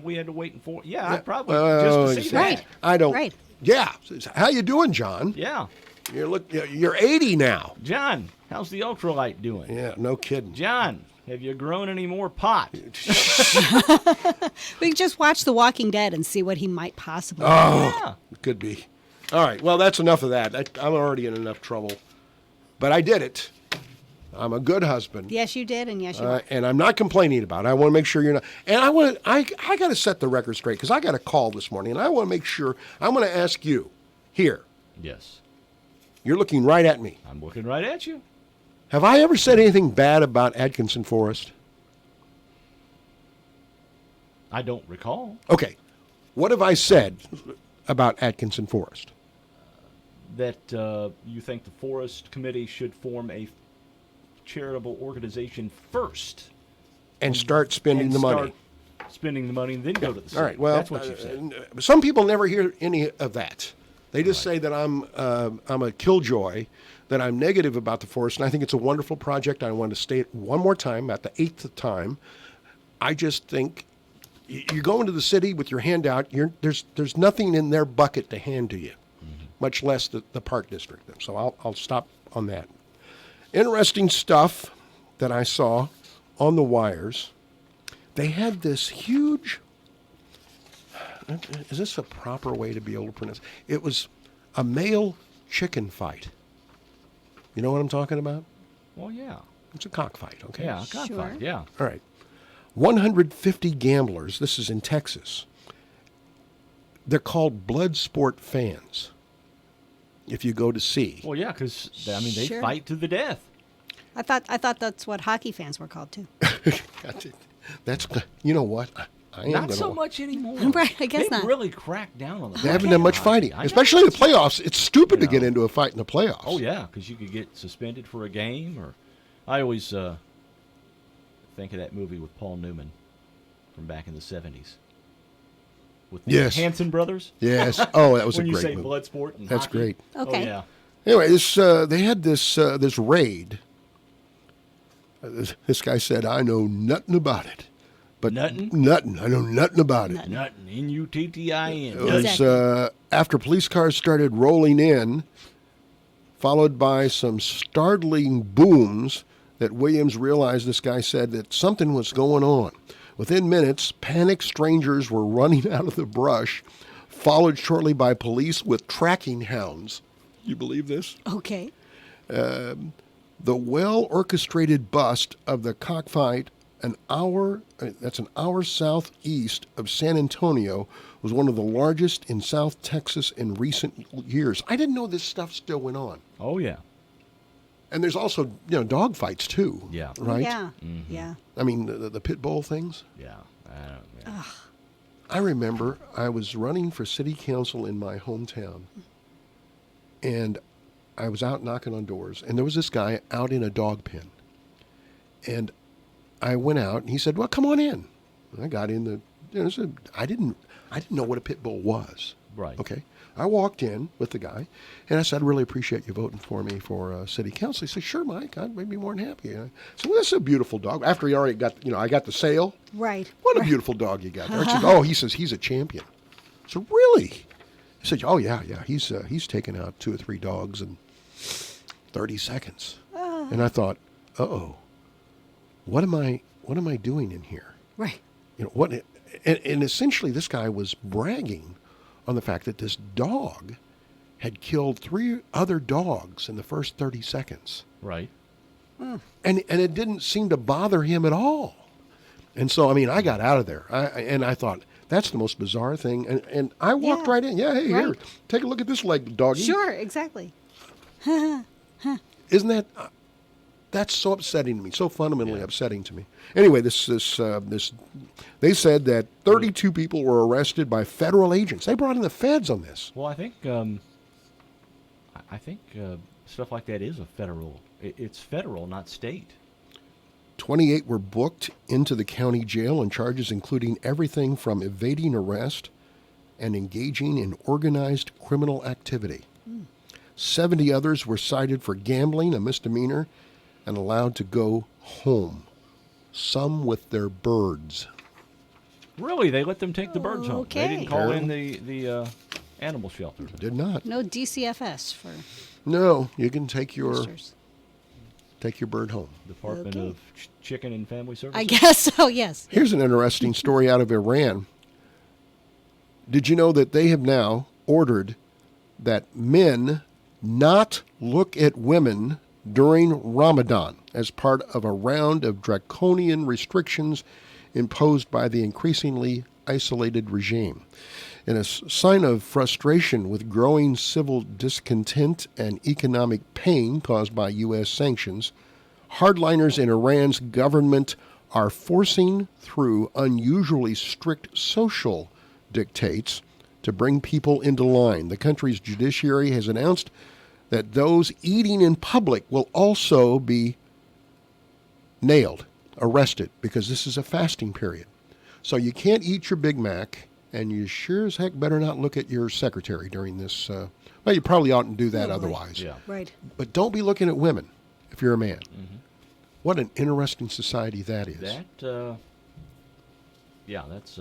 Speaker 1: we had to wait for, I'd probably
Speaker 2: Well,
Speaker 1: just to see
Speaker 2: exactly.
Speaker 1: that.
Speaker 2: I don't.
Speaker 3: Right.
Speaker 2: Yeah. How you doing, John?
Speaker 1: Yeah,
Speaker 2: You're 80 now.
Speaker 1: John, how's the ultralight doing?
Speaker 2: Yeah, no kidding.
Speaker 1: John, have you grown any more pot?
Speaker 3: We can just watch The Walking Dead and see what he might possibly do.
Speaker 1: Yeah.
Speaker 2: Could be. All right. Well, that's enough of that. I'm already in enough trouble. But I did it. I'm a good husband.
Speaker 3: Yes, you did, and yes, you were.
Speaker 2: And I'm not complaining about it. I want to make sure you're not. And I got to set the record straight because I got a call this morning, and I want to make sure. I'm going to ask you here.
Speaker 1: Yes.
Speaker 2: You're looking right at me.
Speaker 1: I'm looking right at you.
Speaker 2: Have I ever said anything bad about Atkinson Forest?
Speaker 1: I don't recall.
Speaker 2: Okay. What have I said about Atkinson Forest?
Speaker 1: That you think the Forest Committee should form a charitable organization first
Speaker 2: And start spending
Speaker 1: and
Speaker 2: the money.
Speaker 1: start spending the money and then go to the city.
Speaker 2: All right. Well,
Speaker 1: that's what you said.
Speaker 2: Some people never hear any of that. They just say that I'm a killjoy, that I'm negative about the forest, and I think it's a wonderful project. I want to state it one more time, at the 8th time. I just think you go into the city with your hand out. There's nothing in their bucket to hand to you, much less the park district. So I'll stop on that. Interesting stuff that I saw on the wires. They had this huge. Is this a proper way to be able to pronounce? It was a male chicken fight. You know what I'm talking about?
Speaker 1: Well, yeah.
Speaker 2: It's a cockfight, okay?
Speaker 1: Yeah, cockfight, yeah.
Speaker 2: All right. 150 gamblers. This is in Texas. They're called blood sport fans. If you go to see.
Speaker 1: Well, yeah, because they
Speaker 3: Sure.
Speaker 1: fight to the death.
Speaker 3: I thought that's what hockey fans were called too.
Speaker 2: That's, you know what? I am
Speaker 1: Not
Speaker 2: gonna
Speaker 1: so much anymore.
Speaker 3: Right, I guess
Speaker 1: They've
Speaker 3: not.
Speaker 1: really cracked down on the
Speaker 2: They haven't done much fighting,
Speaker 1: I know.
Speaker 2: especially in the playoffs. It's stupid
Speaker 1: You
Speaker 2: to get
Speaker 1: know.
Speaker 2: into a fight in the playoffs.
Speaker 1: Oh, yeah, because you could get suspended for a game. Or I always think of that movie with Paul Newman from back in the 70s. With the
Speaker 2: Yes.
Speaker 1: Hanson brothers.
Speaker 2: Yes. Oh, that was
Speaker 1: when
Speaker 2: a
Speaker 1: you
Speaker 2: great
Speaker 1: say
Speaker 2: movie.
Speaker 1: Bloodsport and
Speaker 2: That's
Speaker 1: hockey.
Speaker 2: great.
Speaker 3: Okay.
Speaker 1: Oh, yeah.
Speaker 2: Anyway, they had this raid. This guy said, "I know nothing about it." But nothing. I know nothing about it.
Speaker 1: Nothing. N-U-T-T-I-N.
Speaker 2: It was after police cars started rolling in, followed by some startling booms, that Williams realized, this guy said, that something was going on. Within minutes, panicked strangers were running out of the brush, followed shortly by police with tracking hounds. You believe this?
Speaker 3: Okay.
Speaker 2: The well-orchestrated bust of the cockfight, that's an hour southeast of San Antonio, was one of the largest in South Texas in recent years. I didn't know this stuff still went on.
Speaker 1: Oh, yeah.
Speaker 2: And there's also, dog fights too.
Speaker 1: Yeah.
Speaker 2: Right?
Speaker 3: Yeah.
Speaker 1: Mm-hmm.
Speaker 3: Yeah.
Speaker 2: I mean, the pit bull things.
Speaker 1: Yeah.
Speaker 2: I remember I was running for city council in my hometown, and I was out knocking on doors, and there was this guy out in a dog pen. And I went out, and he said, "Well, come on in." And I got in I didn't know what a pit bull was.
Speaker 1: Right.
Speaker 2: Okay. I walked in with the guy, and I said, "I really appreciate you voting for me for city council." He said, "Sure, Mike, I'd be more than happy." I said, "Well, this is a beautiful dog." After he already got, I got the sale.
Speaker 3: Right.
Speaker 2: What a beautiful dog you got there. I said, "Oh," he says, "he's a champion." So really? He said, "Oh yeah. He's taken out 2 or 3 dogs in 30 seconds." And I thought, "Uh-oh, what am I doing in here?"
Speaker 3: Right.
Speaker 2: What? And essentially, this guy was bragging on the fact that this dog had killed 3 other dogs in the first 30 seconds.
Speaker 1: Right.
Speaker 2: And it didn't seem to bother him at all. And so, I got out of there. I thought, that's the most bizarre thing. And I walked right in. Yeah, hey, here,
Speaker 3: Right.
Speaker 2: take a look at this leg, doggy.
Speaker 3: Sure, exactly.
Speaker 2: Isn't that... that's so upsetting to me, so fundamentally upsetting to me. Anyway, this they said that 32 people were arrested by federal agents. They brought in the feds on this.
Speaker 1: Well, I think stuff like that is a federal. It's federal, not state.
Speaker 2: 28 were booked into the county jail on charges including everything from evading arrest and engaging in organized criminal activity. 70 others were cited for gambling, a misdemeanor, and allowed to go home, some with their birds.
Speaker 1: Really, they let them take the birds home. They
Speaker 3: Okay.
Speaker 1: didn't call in the animal shelter.
Speaker 2: Did not.
Speaker 3: No DCFS for
Speaker 2: No, you can take your
Speaker 3: roosters.
Speaker 2: bird home.
Speaker 1: Department
Speaker 3: Okay.
Speaker 1: of Chicken and Family Services.
Speaker 3: I guess so, yes.
Speaker 2: Here's an interesting story out of Iran. Did you know that they have now ordered that men not look at women during Ramadan as part of a round of draconian restrictions imposed by the increasingly isolated regime? In a sign of frustration with growing civil discontent and economic pain caused by U.S. sanctions, hardliners in Iran's government are forcing through unusually strict social dictates to bring people into line. The country's judiciary has announced that those eating in public will also be nailed, arrested, because this is a fasting period. So you can't eat your Big Mac, and you sure as heck better not look at your secretary during this. Well, you probably oughtn't do that otherwise.
Speaker 1: Yeah.
Speaker 3: Right.
Speaker 2: But don't be looking at women if you're a man.
Speaker 1: Mm-hmm.
Speaker 2: What an interesting society that is.
Speaker 1: That, yeah, that's.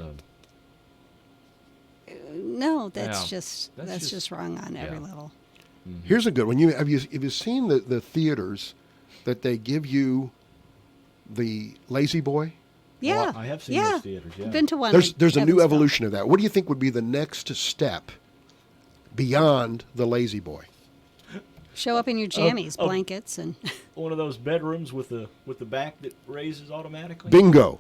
Speaker 3: No, that's
Speaker 1: Yeah.
Speaker 3: just
Speaker 1: That's
Speaker 3: that's
Speaker 1: just-
Speaker 3: just wrong on every
Speaker 1: yeah.
Speaker 3: level.
Speaker 2: Here's a good one. Have you seen the theaters that they give you the Lazy Boy?
Speaker 3: Yeah.
Speaker 1: I have seen
Speaker 3: yeah.
Speaker 1: those theaters, yeah.
Speaker 3: Been to one.
Speaker 2: There's
Speaker 3: in
Speaker 2: a new
Speaker 3: Evansville.
Speaker 2: evolution of that. What do you think would be the next step beyond the Lazy Boy?
Speaker 3: Show up in your jammies, blankets, and
Speaker 1: One of those bedrooms with the back that raises automatically.
Speaker 2: Bingo.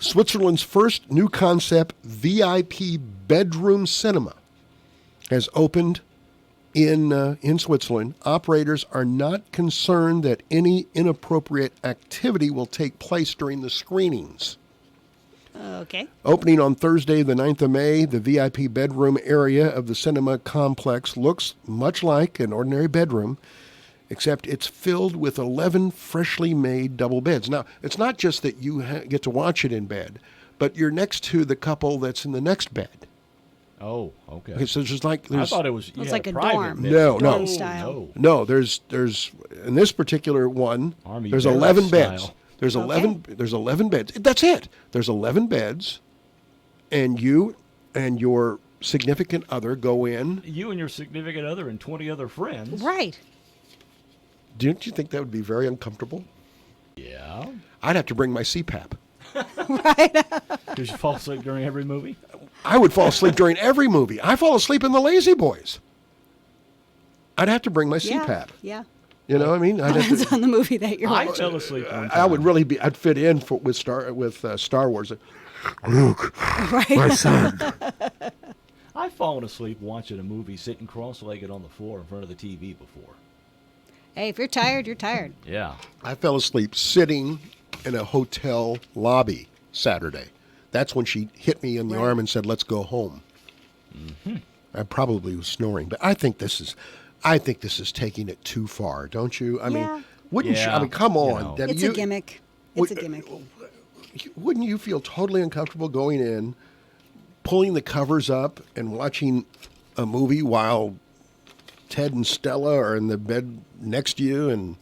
Speaker 2: Switzerland's first new concept VIP bedroom cinema has opened in Switzerland. Operators are not concerned that any inappropriate activity will take place during the screenings.
Speaker 3: Okay.
Speaker 2: Opening on Thursday, the 9th of May, the VIP bedroom area of the cinema complex looks much like an ordinary bedroom, except it's filled with 11 freshly made double beds. Now, it's not just that you get to watch it in bed, but you're next to the couple that's in the next bed.
Speaker 1: Oh, okay.
Speaker 2: Okay, so it's just like
Speaker 1: I thought it was.
Speaker 3: It's like a dorm.
Speaker 2: No,
Speaker 3: Dorm
Speaker 2: no,
Speaker 3: style.
Speaker 2: no. There's in this particular one.
Speaker 1: Army
Speaker 2: there's
Speaker 1: barrack
Speaker 2: 11 beds.
Speaker 1: style.
Speaker 2: There's 11. There's 11 beds. That's it. There's 11 beds, and you and your significant other go in.
Speaker 1: You and your significant other and 20 other friends.
Speaker 3: Right.
Speaker 2: Don't you think that would be very uncomfortable?
Speaker 1: Yeah.
Speaker 2: I'd have to bring my CPAP.
Speaker 1: Did you fall asleep during every movie?
Speaker 2: I would fall asleep during every movie. I fall asleep in The Lazy Boys. I'd have to bring my CPAP.
Speaker 3: Yeah.
Speaker 2: You know what I mean? I'd have
Speaker 3: Depends
Speaker 2: to,
Speaker 3: on the movie that you're
Speaker 1: I
Speaker 3: watching.
Speaker 1: fell asleep one time.
Speaker 2: I would really be. I'd fit in with Star Wars. Luke, my son.
Speaker 1: I've fallen asleep watching a movie sitting cross-legged on the floor in front of the TV before.
Speaker 3: Hey, if you're tired, you're tired.
Speaker 1: Yeah.
Speaker 2: I fell asleep sitting in a hotel lobby Saturday. That's when she hit me in the arm and said, "Let's go home."
Speaker 1: Mm-hmm.
Speaker 2: I probably was snoring, but I think this is taking it too far, don't you? I mean, wouldn't you? I mean, come on, Debbie,
Speaker 3: It's a gimmick. It's a gimmick.
Speaker 2: Wouldn't you feel totally uncomfortable going in, pulling the covers up, and watching a movie while Ted and Stella are in the bed next to you, and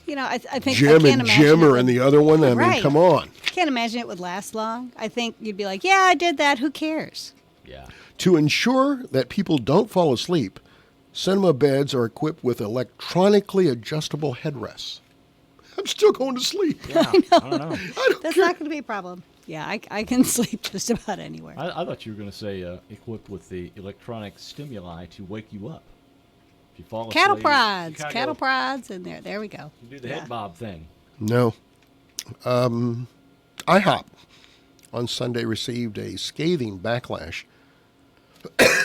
Speaker 3: You know, I think
Speaker 2: Jim
Speaker 3: I
Speaker 2: and
Speaker 3: can't imagine
Speaker 2: Jim
Speaker 3: it
Speaker 2: are
Speaker 3: would-
Speaker 2: in the other one? I mean,
Speaker 3: Right.
Speaker 2: come on.
Speaker 3: Can't imagine it would last long. I think you'd be like, yeah, I did that. Who cares?
Speaker 1: Yeah.
Speaker 2: To ensure that people don't fall asleep, cinema beds are equipped with electronically adjustable headrests. I'm still going to sleep.
Speaker 1: Yeah. I don't know.
Speaker 3: That's not going to be a problem. Yeah, I can sleep just about anywhere.
Speaker 1: I thought you were going to say equipped with the electronic stimuli to wake you up. If you fall asleep,
Speaker 3: Cattle
Speaker 1: you
Speaker 3: prods,
Speaker 1: kinda
Speaker 3: cattle
Speaker 1: go,
Speaker 3: prods, and there we go.
Speaker 1: you do the head bob thing.
Speaker 2: No. IHOP on Sunday received a scathing backlash,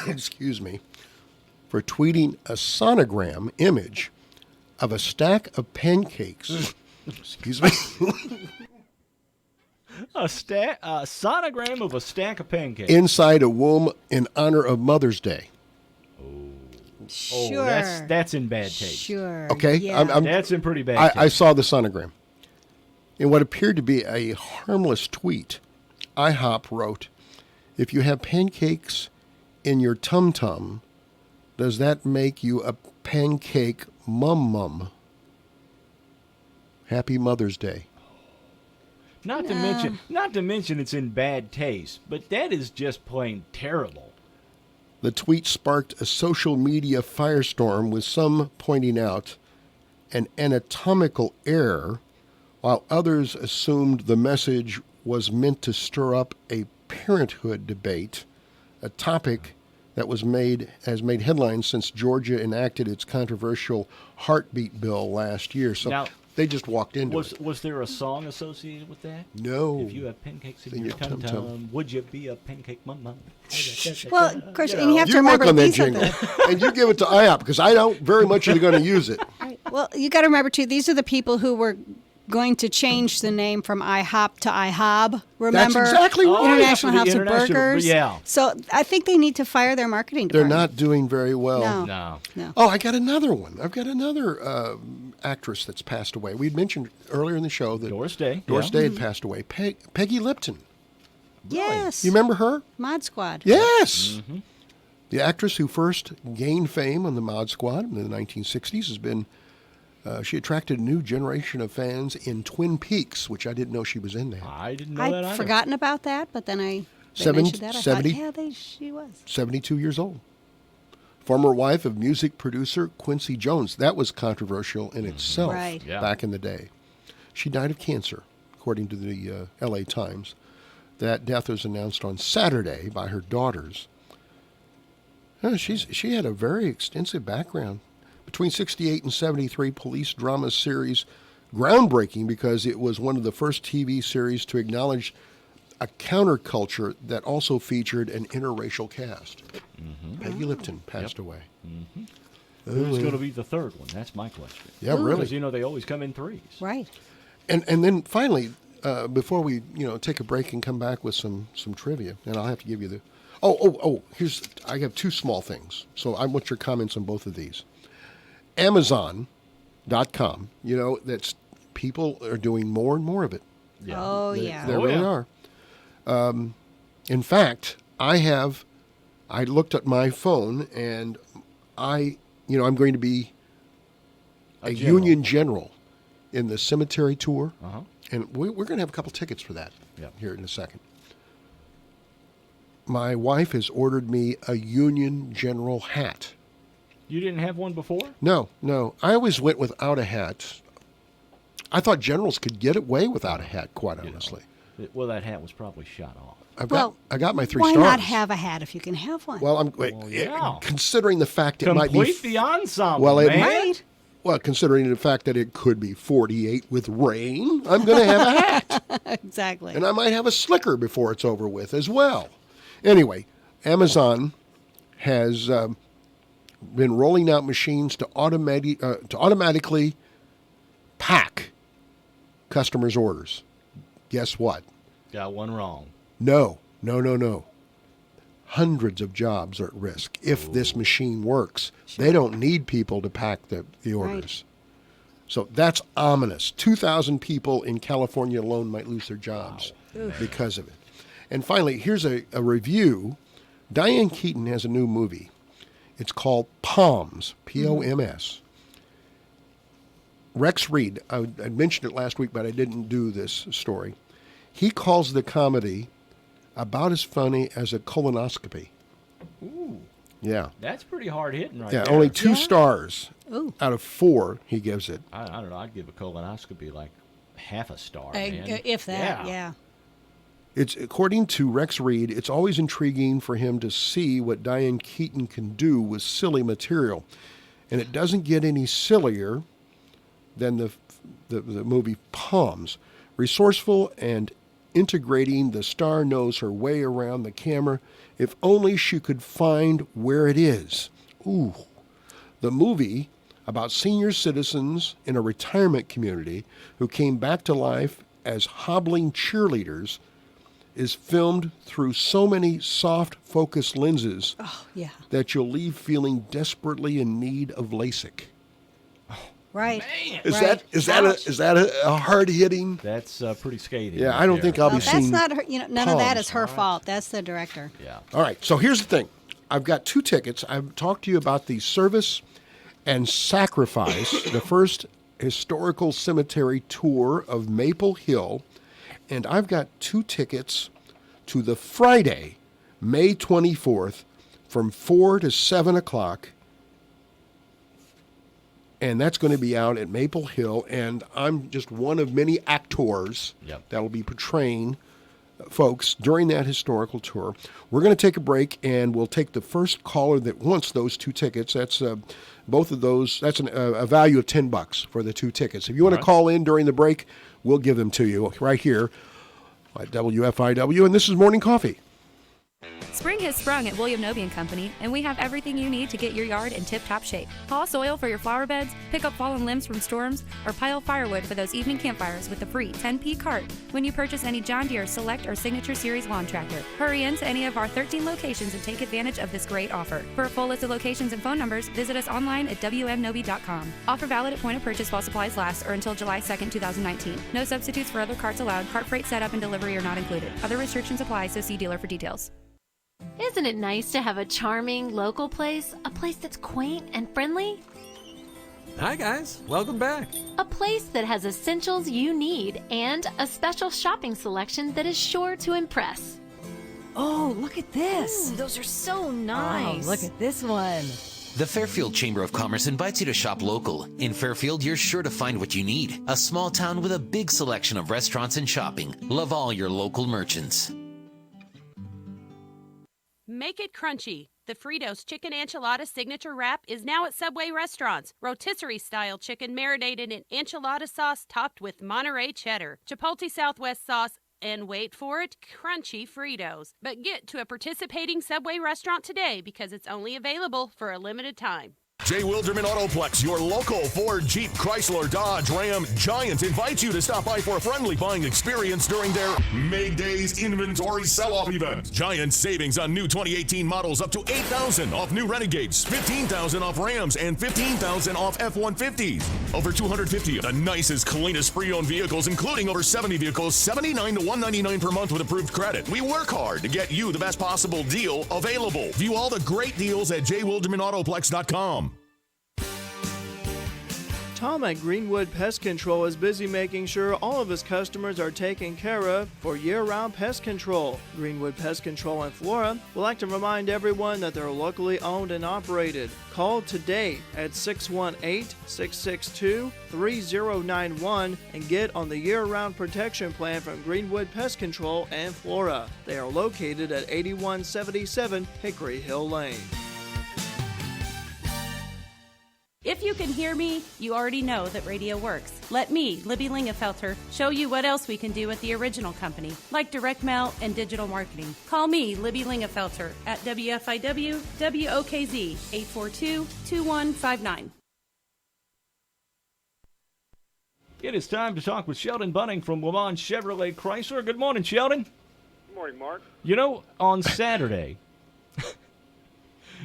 Speaker 2: excuse me, for tweeting a sonogram image of a stack of pancakes. Excuse me.
Speaker 1: A sonogram of a stack of pancakes.
Speaker 2: Inside a womb in honor of Mother's Day.
Speaker 3: Sure.
Speaker 1: That's in bad taste.
Speaker 3: Sure.
Speaker 2: Okay,
Speaker 3: Yeah.
Speaker 1: That's in pretty bad taste.
Speaker 2: I saw the sonogram. In what appeared to be a harmless tweet, IHOP wrote, "If you have pancakes in your tum-tum, does that make you a pancake mum-mum? Happy Mother's Day."
Speaker 1: Not to mention it's in bad taste, but that is just plain terrible.
Speaker 2: The tweet sparked a social media firestorm, with some pointing out an anatomical error, while others assumed the message was meant to stir up a parenthood debate, a topic that has made headlines since Georgia enacted its controversial heartbeat bill last year. So
Speaker 1: Now,
Speaker 2: they just walked into it.
Speaker 1: Was there a song associated with that?
Speaker 2: No.
Speaker 1: If you have pancakes in your tum-tum, would you be a pancake mum-mum?
Speaker 3: Well, of course, and you have to
Speaker 2: You
Speaker 3: remember
Speaker 2: work on that
Speaker 3: these are
Speaker 2: jingle,
Speaker 3: the,
Speaker 2: and you give it to IHOP, because I don't very much are going to use it.
Speaker 3: well, you got to remember too. These are the people who were going to change the name from IHOP to IHOB. Remember?
Speaker 2: That's exactly right.
Speaker 3: International
Speaker 1: Oh, yeah, for
Speaker 3: House
Speaker 1: the
Speaker 3: of
Speaker 1: international-
Speaker 3: Burgers.
Speaker 1: yeah.
Speaker 3: So I think they need to fire their marketing
Speaker 2: They're
Speaker 3: department.
Speaker 2: not doing very well.
Speaker 3: No. No.
Speaker 2: Oh, I got another one. I've got another actress that's passed away. We'd mentioned earlier in the show that
Speaker 1: Doris Day.
Speaker 2: Doris
Speaker 1: yeah.
Speaker 2: Day had passed away. Peggy Lipton.
Speaker 3: Yes.
Speaker 2: You remember her?
Speaker 3: Mod Squad.
Speaker 2: Yes. The actress who first gained fame on the Mod Squad in the 1960s has been. She attracted a new generation of fans in Twin Peaks, which I didn't know she was in there.
Speaker 1: I didn't know that
Speaker 3: I'd
Speaker 1: either.
Speaker 3: forgotten about that, but then they
Speaker 2: Seven-
Speaker 3: mentioned that. I
Speaker 2: 70?
Speaker 3: thought, yeah, she was.
Speaker 2: 72 years old. Former wife of music producer Quincy Jones. That was controversial in itself
Speaker 3: Right.
Speaker 1: Yeah.
Speaker 2: back in the day. She died of cancer, according to the L.A. Times. That death was announced on Saturday by her daughters. She had a very extensive background. Between 68 and 73, police drama series, groundbreaking because it was one of the first TV series to acknowledge a counterculture that also featured an interracial cast. Peggy Lipton passed away.
Speaker 1: Who's going to be the third one? That's my question.
Speaker 2: Yeah, really.
Speaker 1: Because, they always come in threes.
Speaker 3: Right.
Speaker 2: And then finally, before we take a break and come back with some trivia, and I'll have to give you the. I have two small things. So I want your comments on both of these. Amazon.com. That's people are doing more and more of it.
Speaker 3: Yeah. Oh, yeah.
Speaker 2: They really are. In fact, I looked at my phone, and I'm going to be a Union General in the cemetery tour.
Speaker 1: Uh-huh.
Speaker 2: And we're going to have a couple tickets for that here in a second. My wife has ordered me a Union General hat.
Speaker 1: You didn't have one before?
Speaker 2: No. I always went without a hat. I thought generals could get away without a hat, quite honestly.
Speaker 1: Well, that hat was probably shot off.
Speaker 2: I got my 3
Speaker 3: why
Speaker 2: stars.
Speaker 3: not have a hat if you can have one?
Speaker 2: Well, considering the fact it might be
Speaker 1: Complete the ensemble, man.
Speaker 3: Right?
Speaker 2: Well, considering the fact that it could be 48 with rain, I'm going to have a hat.
Speaker 3: Exactly.
Speaker 2: And I might have a slicker before it's over with as well. Anyway, Amazon has been rolling out machines to automatically pack customers' orders. Guess what?
Speaker 1: Got one wrong.
Speaker 2: No. Hundreds of jobs are at risk if this machine works. They don't need people to pack the orders. Right. So that's ominous. 2,000 people in California alone might lose their jobs because of it. And finally, here's a review. Diane Keaton has a new movie. It's called Poms, P-O-M-S. Rex Reed, I mentioned it last week, but I didn't do this story. He calls the comedy about as funny as a colonoscopy.
Speaker 1: Ooh.
Speaker 2: Yeah.
Speaker 1: That's pretty hard hitting right
Speaker 2: there.
Speaker 1: there.
Speaker 2: Yeah, only 2 stars
Speaker 3: Ooh.
Speaker 2: out of 4 he gives it.
Speaker 1: I don't know. I'd give a colonoscopy like half a star,
Speaker 3: if that, yeah.
Speaker 2: It's according to Rex Reed, it's always intriguing for him to see what Diane Keaton can do with silly material. And it doesn't get any sillier than the movie Poms. Resourceful and integrating, the star knows her way around the camera. If only she could find where it is. Ooh. The movie about senior citizens in a retirement community who came back to life as hobbling cheerleaders is filmed through so many soft focus lenses that you'll leave feeling desperately in need of LASIK.
Speaker 3: Right.
Speaker 2: Is that a hard hitting?
Speaker 1: That's pretty scathing.
Speaker 2: Yeah, I don't think I'll be seeing.
Speaker 3: That's not her. None of that is her fault. That's the director.
Speaker 1: Yeah.
Speaker 2: All right. So here's the thing. I've got 2 tickets. I've talked to you about the Service and Sacrifice, the first historical cemetery tour of Maple Hill, and I've got 2 tickets to the Friday, May 24th, from 4 to 7 o'clock. And that's going to be out at Maple Hill, and I'm just one of many actors that will be portraying folks during that historical tour. We're going to take a break, and we'll take the first caller that wants those 2 tickets. That's both of those. That's a value of $10 for the 2 tickets. If you want to call in during the break, we'll give them to you right here at WFIW, and this is Morning Coffee.
Speaker 13: Spring has sprung at William Noby & Company, and we have everything you need to get your yard in tip-top shape. Haul soil for your flower beds, pick up fallen limbs from storms, or pile firewood for those evening campfires with the free 10P cart when you purchase any John Deere Select or Signature Series lawn tractor. Hurry into any of our 13 locations and take advantage of this great offer. For a full list of locations and phone numbers, visit us online at WMNoby.com. Offer valid at point of purchase while supplies last or until July 2nd, 2019. No substitutes for other carts allowed. Cart freight setup and delivery are not included. Other restrictions apply, so see dealer for details.
Speaker 15: Isn't it nice to have a charming local place? A place that's quaint and friendly?
Speaker 16: Hi guys, welcome back.
Speaker 15: A place that has essentials you need and a special shopping selection that is sure to impress.
Speaker 17: Oh, look at this.
Speaker 18: Ooh, those are so nice.
Speaker 17: Oh, look at this one.
Speaker 19: The Fairfield Chamber of Commerce invites you to shop local. In Fairfield, you're sure to find what you need. A small town with a big selection of restaurants and shopping. Love all your local merchants.
Speaker 7: Make it crunchy. The Fritos Chicken Enchilada Signature Wrap is now at Subway restaurants. Rotisserie-style chicken marinated in enchilada sauce topped with Monterey cheddar, Chipotle Southwest sauce, and wait for it, crunchy Fritos. But get to a participating Subway restaurant today because it's only available for a limited time.
Speaker 18: J. Wilderman Autoplex, your local Ford, Jeep, Chrysler, Dodge, Ram, Giant invites you to stop by for a friendly buying experience during their May Days inventory sell-off event. Giant savings on new 2018 models up to $8,000 off new Renegades, $15,000 off Rams, and $15,000 off F-150s. Over 250 of the nicest, cleanest pre-owned vehicles, including over 70 vehicles, $79 to $199 per month with approved credit. We work hard to get you the best possible deal available. View all the great deals at jwildermanautoplex.com.
Speaker 20: Tom at Greenwood Pest Control is busy making sure all of his customers are taken care of for year-round pest control. Greenwood Pest Control in Flora would like to remind everyone that they're locally owned and operated. Call today at 618-662-3091 and get on the year-round protection plan from Greenwood Pest Control and Flora. They are located at 8177 Hickory Hill Lane.
Speaker 7: If you can hear me, you already know that radio works. Let me, Libby Lingefelter, show you what else we can do with the original company, like direct mail and digital marketing. Call me, Libby Lingefelter, at WFIW WOKZ 842-2159.
Speaker 1: It is time to talk with Sheldon Bunning from Lamont Chevrolet Chrysler. Good morning, Sheldon.
Speaker 21: Good morning, Mark.
Speaker 1: You know, on Saturday,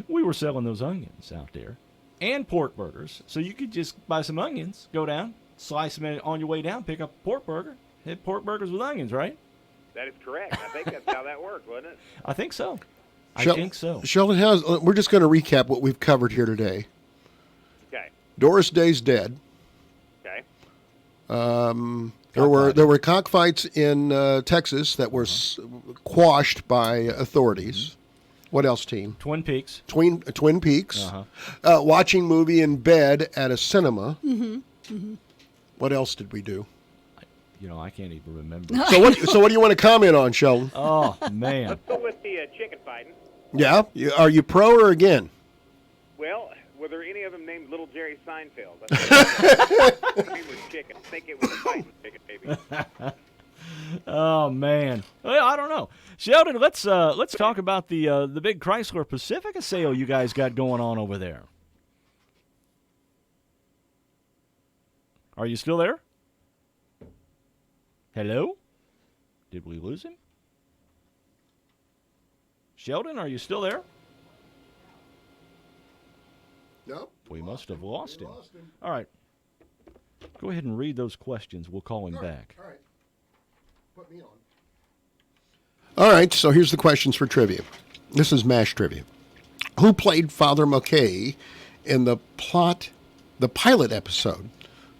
Speaker 1: we were selling those onions out there. And pork burgers. So you could just buy some onions, go down, slice them on your way down, pick up a pork burger, hit pork burgers with onions, right?
Speaker 21: That is correct. I think that's how that worked, wasn't it?
Speaker 1: I think so. I think so.
Speaker 2: Sheldon, we're just going to recap what we've covered here today.
Speaker 21: Okay.
Speaker 2: Doris Day's dead.
Speaker 21: Okay.
Speaker 2: There were cockfights in Texas that were quashed by authorities. What else, team?
Speaker 1: Twin Peaks.
Speaker 2: Twin Peaks. Watching movie in bed at a cinema. What else did we do?
Speaker 1: I can't even remember.
Speaker 2: So what do you want to comment on, Sheldon?
Speaker 1: Oh, man.
Speaker 21: Let's go with the chicken fighting.
Speaker 2: Yeah? Are you pro or again?
Speaker 21: Well, were there any of them named Little Jerry Seinfeld? I think it was a fighting chicken, maybe.
Speaker 1: Oh, man. Well, I don't know. Sheldon, let's talk about the big Chrysler Pacifica sale you guys got going on over there. Are you still there? Hello? Did we lose him? Sheldon, are you still there?
Speaker 2: No.
Speaker 1: We must have lost him. All right. Go ahead and read those questions. We'll call him back.
Speaker 2: All right. Put me on. All right, so here's the questions for trivia. This is MASH trivia. Who played Father McKay in the pilot episode?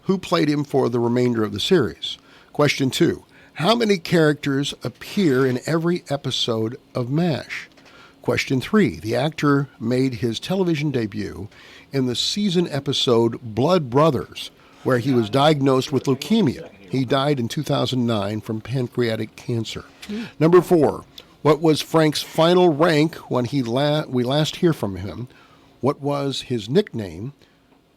Speaker 2: Who played him for the remainder of the series? Question 2. How many characters appear in every episode of MASH? Question 3. The actor made his television debut in the season episode Blood Brothers, where he was diagnosed with leukemia. He died in 2009 from pancreatic cancer. Number 4, what was Frank's final rank when we last hear from him? What was his nickname,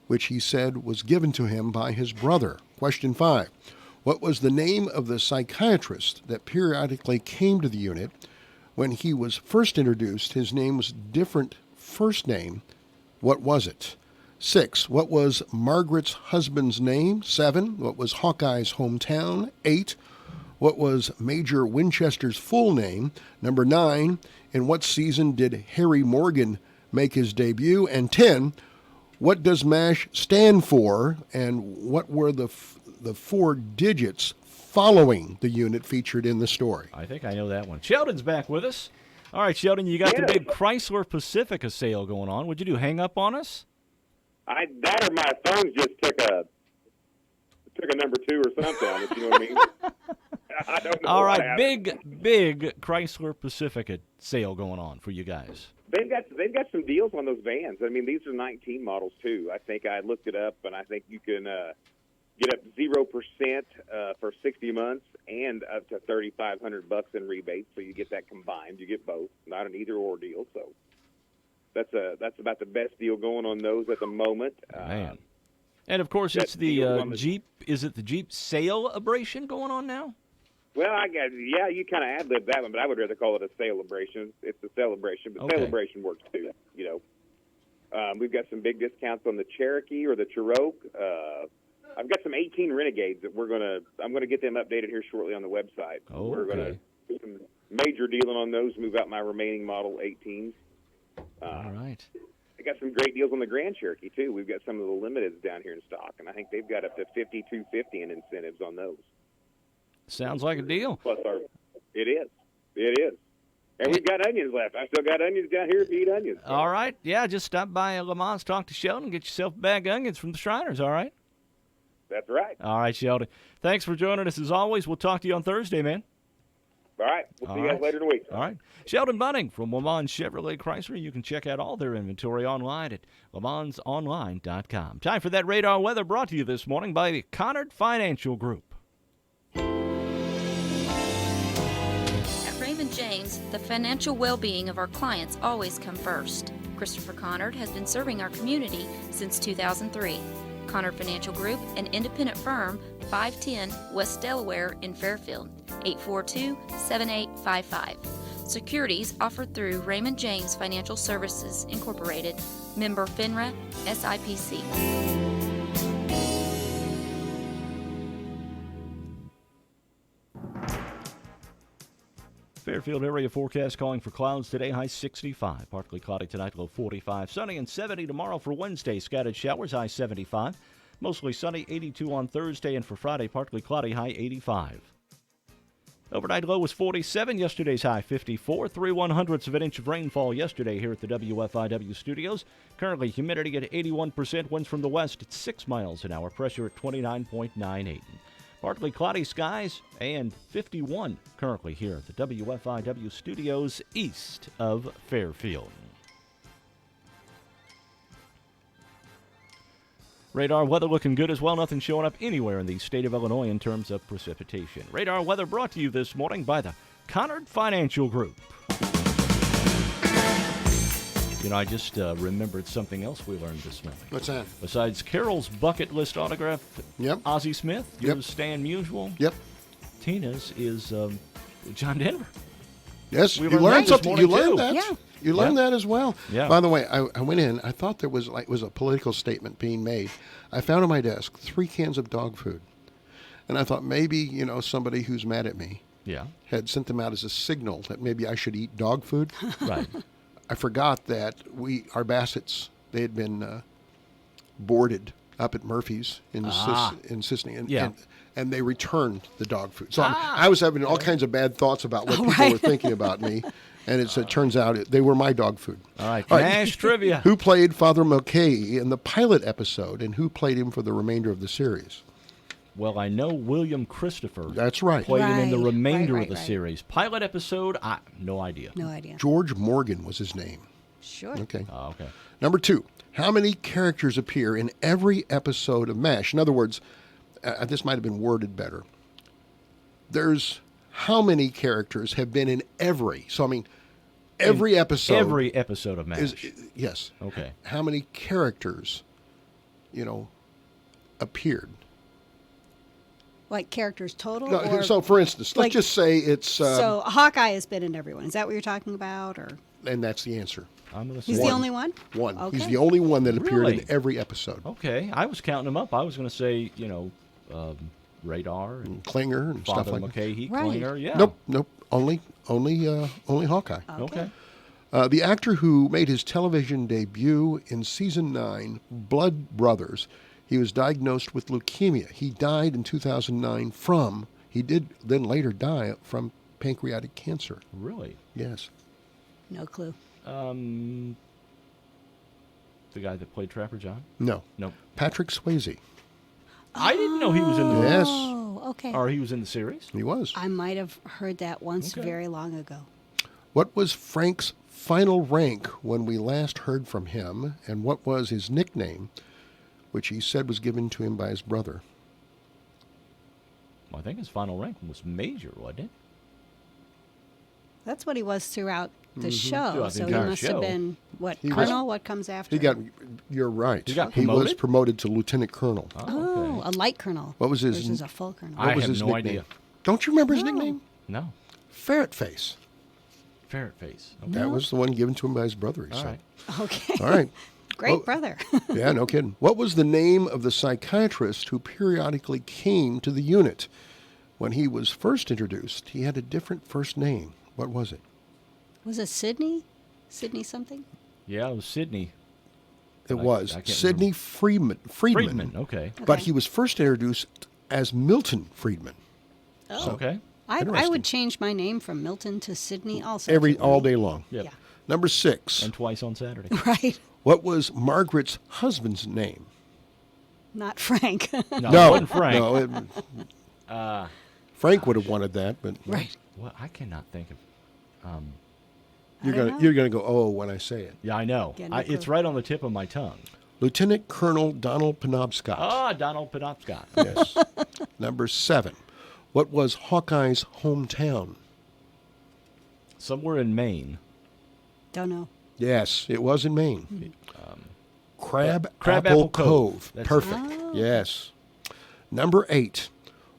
Speaker 2: which he said was given to him by his brother? Question 5, what was the name of the psychiatrist that periodically came to the unit? When he was first introduced, his name was different first name. What was it? 6, what was Margaret's husband's name? 7, what was Hawkeye's hometown? 8, what was Major Winchester's full name? Number 9, in what season did Harry Morgan make his debut? And 10, what does MASH stand for? And what were the 4 digits following the unit featured in the story?
Speaker 1: I think I know that one. Sheldon's back with us. All right, Sheldon, you got the big Chrysler Pacifica sale going on. What'd you do, hang up on us?
Speaker 21: That or my phone just took a number 2 or something, if you know what I mean. I don't know.
Speaker 1: All right, big Chrysler Pacifica sale going on for you guys.
Speaker 21: They've got some deals on those vans. I mean, these are 19 models too. I think I looked it up, and I think you can get up 0% for 60 months and up to $3,500 in rebates. So you get that combined. You get both, not an either-or deal. So that's about the best deal going on those at the moment.
Speaker 1: Man. And, of course, it's the Jeep. Is it the Jeep Sale-abration going on now?
Speaker 21: Well, you kind of ad-libbed that one, but I would rather call it a celebration. It's a celebration, but celebration works too, you know. We've got some big discounts on the Cherokee or the Cherokee. I've got some 18 Renegades that I'm gonna get them updated here shortly on the website.
Speaker 1: Oh,
Speaker 21: We're gonna do some major dealing on those. Move out my remaining model 18s.
Speaker 1: All right.
Speaker 21: I got some great deals on the Grand Cherokee too. We've got some of the limiteds down here in stock, and I think they've got up to $5,250 in incentives on those.
Speaker 1: Sounds like a deal.
Speaker 21: Plus it is. And we've got onions left. I still got onions down here if you eat onions.
Speaker 1: All right. Yeah, just stop by Lamont, talk to Sheldon, get yourself a bag of onions from the Shriners, all right?
Speaker 21: That's right.
Speaker 1: All right, Sheldon. Thanks for joining us as always. We'll talk to you on Thursday, man.
Speaker 21: All right. We'll see you guys later in the week.
Speaker 1: All right. Sheldon Bunning from Lamont Chevrolet Chrysler. You can check out all their inventory online at lamontsonline.com. Time for that radar weather brought to you this morning by the Connard Financial Group.
Speaker 13: At Raymond James, the financial well-being of our clients always come first. Christopher Connard has been serving our community since 2003. Connard Financial Group, an independent firm, 510 West Delaware in Fairfield, 842-7855. Securities offered through Raymond James Financial Services, Incorporated, member FINRA, SIPC.
Speaker 1: Fairfield area forecast calling for clouds today, high 65. Partly cloudy tonight, low 45. Sunny and 70 tomorrow for Wednesday. Scattered showers, high 75. Mostly sunny, 82 on Thursday. And for Friday, partly cloudy, high 85. Overnight low was 47. Yesterday's high 54. 3/100ths of an inch of rainfall yesterday here at the WFIW studios. Currently humidity at 81%. Winds from the west at 6 miles an hour. Pressure at 29.98. Partly cloudy skies and 51 currently here at the WFIW studios east of Fairfield. Radar weather looking good as well. Nothing showing up anywhere in the state of Illinois in terms of precipitation. Radar weather brought to you this morning by the Connard Financial Group. You know, I just remembered something else we learned this morning.
Speaker 2: What's that?
Speaker 1: Besides Carol's bucket list autograph, Ozzie Smith, yours Stan Musial.
Speaker 2: Yep.
Speaker 1: Tina's is John Denver.
Speaker 2: Yes,
Speaker 1: We
Speaker 2: you learned
Speaker 1: that
Speaker 2: something.
Speaker 1: this
Speaker 2: You
Speaker 1: morning,
Speaker 2: learned
Speaker 1: too.
Speaker 2: that.
Speaker 3: Yeah.
Speaker 2: You learned that as well.
Speaker 1: Yeah.
Speaker 2: By the way, I went in. I thought there was was a political statement being made. I found on my desk 3 cans of dog food, and I thought maybe somebody who's mad at me had sent them out as a signal that maybe I should eat dog food.
Speaker 1: Right.
Speaker 2: I forgot that our Bassets, they had been boarded up at Murphy's in Sisney, and they returned the dog food. So I was having all kinds of bad thoughts about what people were thinking about me, and it turns out they were my dog food.
Speaker 1: All right, Nash trivia.
Speaker 2: Who played Father Mulcahy in the pilot episode, and who played him for the remainder of the series?
Speaker 1: Well, I know William Christopher.
Speaker 2: That's right.
Speaker 1: Played him in the
Speaker 3: Right,
Speaker 1: remainder
Speaker 3: right,
Speaker 1: of the
Speaker 3: right.
Speaker 1: series. Pilot episode, no idea.
Speaker 3: No idea.
Speaker 2: George Morgan was his name.
Speaker 3: Sure.
Speaker 2: Okay.
Speaker 1: Oh, okay.
Speaker 2: Number 2, how many characters appear in every episode of MASH? In other words, this might have been worded better. There's how many characters have been in every. So, I mean, every episode.
Speaker 1: Every episode of MASH.
Speaker 2: Yes.
Speaker 1: Okay.
Speaker 2: How many characters, appeared?
Speaker 3: Like characters total?
Speaker 2: No,
Speaker 3: or
Speaker 2: so, for instance, let's just say it's...
Speaker 3: so Hawkeye has been in everyone. Is that what you're talking about? Or
Speaker 2: and that's the answer.
Speaker 1: I'm gonna
Speaker 3: he's
Speaker 1: say
Speaker 3: the only one?
Speaker 2: One.
Speaker 3: Okay.
Speaker 2: He's the only one that appeared
Speaker 1: Really?
Speaker 2: in every episode.
Speaker 1: Okay, I was counting them up. I was going to say, Radar and
Speaker 2: Klinger and
Speaker 1: Father
Speaker 2: stuff like
Speaker 1: Mulcahy,
Speaker 3: Right.
Speaker 1: Klinger. Yeah.
Speaker 2: Nope. Only Hawkeye.
Speaker 1: Okay.
Speaker 2: The actor who made his television debut in season 9, Blood Brothers, he was diagnosed with leukemia. He died in 2009 he did then later die from pancreatic cancer.
Speaker 1: Really?
Speaker 2: Yes.
Speaker 3: No clue.
Speaker 1: The guy that played Trapper John?
Speaker 2: No.
Speaker 1: Nope.
Speaker 2: Patrick Swayze.
Speaker 1: I didn't know he was in the
Speaker 2: Yes.
Speaker 3: Oh, okay.
Speaker 1: Or he was in the series?
Speaker 2: He was.
Speaker 3: I might have heard that once
Speaker 1: Okay.
Speaker 3: very long ago.
Speaker 2: What was Frank's final rank when we last heard from him, and what was his nickname, which he said was given to him by his brother?
Speaker 1: Well, I think his final rank was Major, wasn't it?
Speaker 3: That's what he was throughout the show.
Speaker 1: Throughout the
Speaker 3: So he
Speaker 1: entire
Speaker 3: must
Speaker 1: show.
Speaker 3: have been, what,
Speaker 2: He was-
Speaker 3: Colonel? What comes after?
Speaker 2: You're right.
Speaker 1: He got
Speaker 2: He was
Speaker 1: promoted?
Speaker 2: promoted to Lieutenant Colonel.
Speaker 3: Oh, a light colonel.
Speaker 2: What was his-
Speaker 3: Versus a full colonel.
Speaker 1: I
Speaker 2: What was
Speaker 1: have
Speaker 2: his
Speaker 1: no
Speaker 2: nickname?
Speaker 1: idea.
Speaker 2: Don't you remember his nickname?
Speaker 1: No.
Speaker 2: Ferret Face.
Speaker 1: Ferret Face. Okay.
Speaker 2: That was the one given to him by his brother, he
Speaker 1: All
Speaker 2: said.
Speaker 1: right.
Speaker 3: Okay.
Speaker 2: All right.
Speaker 3: Great brother.
Speaker 2: Yeah, no kidding. What was the name of the psychiatrist who periodically came to the unit? When he was first introduced, he had a different first name. What was it?
Speaker 3: Was it Sydney? Sydney something?
Speaker 1: Yeah, it was Sydney.
Speaker 2: It was
Speaker 1: can't
Speaker 2: Sidney Friedman.
Speaker 1: Friedman, okay.
Speaker 2: But he was first introduced as Milton Friedman.
Speaker 3: Oh.
Speaker 2: So,
Speaker 1: Okay.
Speaker 3: I
Speaker 2: interesting.
Speaker 3: would change my name from Milton to Sydney also.
Speaker 2: all day long.
Speaker 1: Yep.
Speaker 3: Yeah.
Speaker 2: Number 6.
Speaker 1: And twice on Saturday.
Speaker 3: Right.
Speaker 2: What was Margaret's husband's name?
Speaker 3: Not Frank.
Speaker 1: No, it wasn't Frank.
Speaker 2: No, Frank would have wanted that, but
Speaker 3: Right.
Speaker 1: Well, I cannot think of.
Speaker 2: you're gonna go when I say it.
Speaker 1: Yeah, I know.
Speaker 3: Yeah, no
Speaker 1: It's
Speaker 3: clue.
Speaker 1: right on the tip of my tongue.
Speaker 2: Lieutenant Colonel Donald Penobscot.
Speaker 1: Donald Penobscot.
Speaker 2: Yes. Number 7. What was Hawkeye's hometown?
Speaker 1: Somewhere in Maine.
Speaker 3: Don't know.
Speaker 2: Yes, it was in Maine.
Speaker 1: Crabapple Cove. That's
Speaker 2: Perfect.
Speaker 3: Oh.
Speaker 2: Yes. Number 8.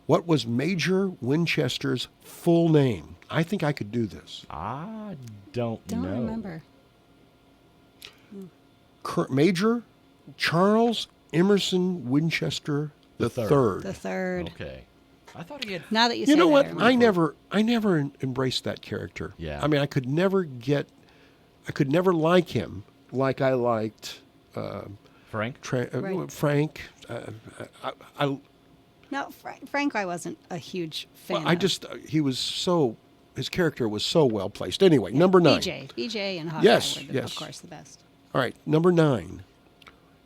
Speaker 2: What was Major Winchester's full name? I think I could do this.
Speaker 1: I don't
Speaker 3: Don't
Speaker 1: know.
Speaker 3: remember.
Speaker 2: Major Charles Emerson Winchester the third.
Speaker 3: The third.
Speaker 1: Okay. I thought he had.
Speaker 3: Now that you say
Speaker 2: You know
Speaker 3: that,
Speaker 2: what?
Speaker 3: I remember.
Speaker 2: I never embraced that character.
Speaker 1: Yeah.
Speaker 2: I mean, I could never like him like I liked
Speaker 1: Frank?
Speaker 3: Right.
Speaker 2: Frank.
Speaker 3: No, Frank, I wasn't a huge fan of.
Speaker 2: His character was so well placed. Anyway, number 9.
Speaker 3: BJ and Hawkeye
Speaker 2: Yes,
Speaker 3: were,
Speaker 2: yes.
Speaker 3: of course, the best.
Speaker 2: All right, number 9.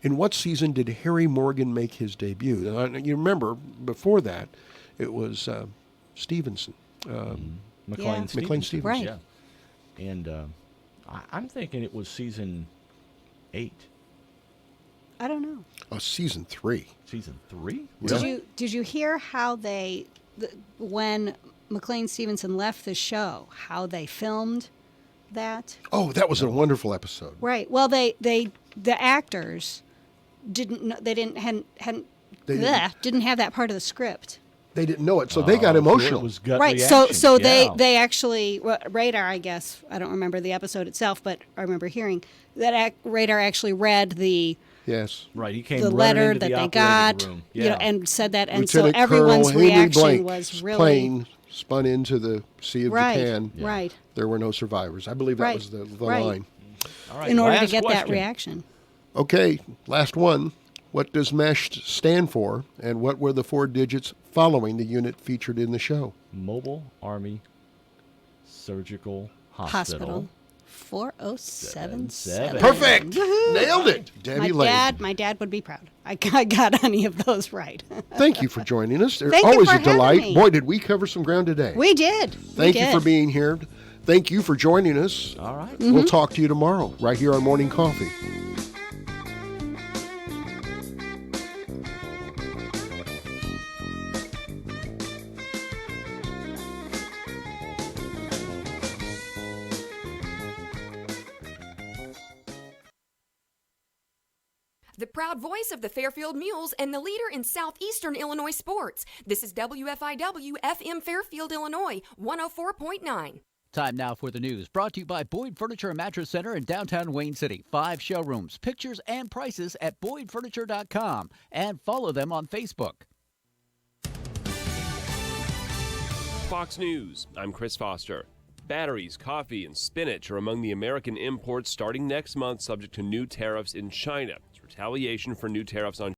Speaker 2: In what season did Harry Morgan make his debut? Now, you remember, before that, it was Stevenson.
Speaker 1: McLean Stevenson.
Speaker 3: Right.
Speaker 1: Yeah. And I'm thinking it was season 8.
Speaker 3: I don't know.
Speaker 2: Oh, season 3.
Speaker 1: Season 3?
Speaker 3: Did you hear how when McLean Stevenson left the show, how they filmed that?
Speaker 2: Oh, that was a wonderful episode.
Speaker 3: Right. Well, the actors didn't have that part of the script.
Speaker 2: They didn't know it, so they got emotional.
Speaker 1: It was gut
Speaker 3: Right.
Speaker 1: reaction.
Speaker 3: So
Speaker 1: Yeah.
Speaker 3: they actually Radar, I guess, I don't remember the episode itself, but I remember hearing that Radar actually read the
Speaker 2: Yes.
Speaker 1: Right. He came
Speaker 3: the
Speaker 1: running
Speaker 3: letter
Speaker 1: into
Speaker 3: that
Speaker 1: the
Speaker 3: they
Speaker 1: operating
Speaker 3: got,
Speaker 1: room.
Speaker 3: and said that, and
Speaker 2: Lieutenant
Speaker 3: so everyone's
Speaker 2: Colonel Henry
Speaker 3: reaction
Speaker 2: Blake's
Speaker 3: was really
Speaker 2: plane spun into the Sea of
Speaker 3: Right,
Speaker 2: Japan.
Speaker 3: right.
Speaker 2: There were no survivors. I believe that
Speaker 3: Right,
Speaker 2: was the
Speaker 3: right.
Speaker 2: line.
Speaker 1: All right.
Speaker 3: in order to
Speaker 1: last
Speaker 3: get that
Speaker 1: question.
Speaker 3: reaction.
Speaker 2: Okay, last one. What does MESH stand for, and what were the 4 digits following the unit featured in the show?
Speaker 1: Mobile Army Surgical Hospital.
Speaker 3: 4077.
Speaker 2: Perfect! Nailed it! Debbie Lane.
Speaker 3: My dad would be proud. I got any of those right.
Speaker 2: Thank you for joining us. They're
Speaker 3: Thank you
Speaker 2: always
Speaker 3: for
Speaker 2: a delight.
Speaker 3: having me.
Speaker 2: Boy, did we cover some ground today.
Speaker 3: We did.
Speaker 2: Thank you for being here. Thank you for joining us.
Speaker 1: All right.
Speaker 2: We'll talk to you tomorrow, right here on Morning Coffee.
Speaker 4: The proud voice of the Fairfield Mules and the leader in southeastern Illinois sports. This is WFIW FM Fairfield, Illinois, 104.9.
Speaker 22: Time now for the news, brought to you by Boyd Furniture and Mattress Center in downtown Wayne City. 5 showrooms, pictures and prices at boydfurniture.com, and follow them on Facebook.
Speaker 23: Fox News, I'm Chris Foster. Batteries, coffee, and spinach are among the American imports starting next month, subject to new tariffs in China. It's retaliation for new tariffs on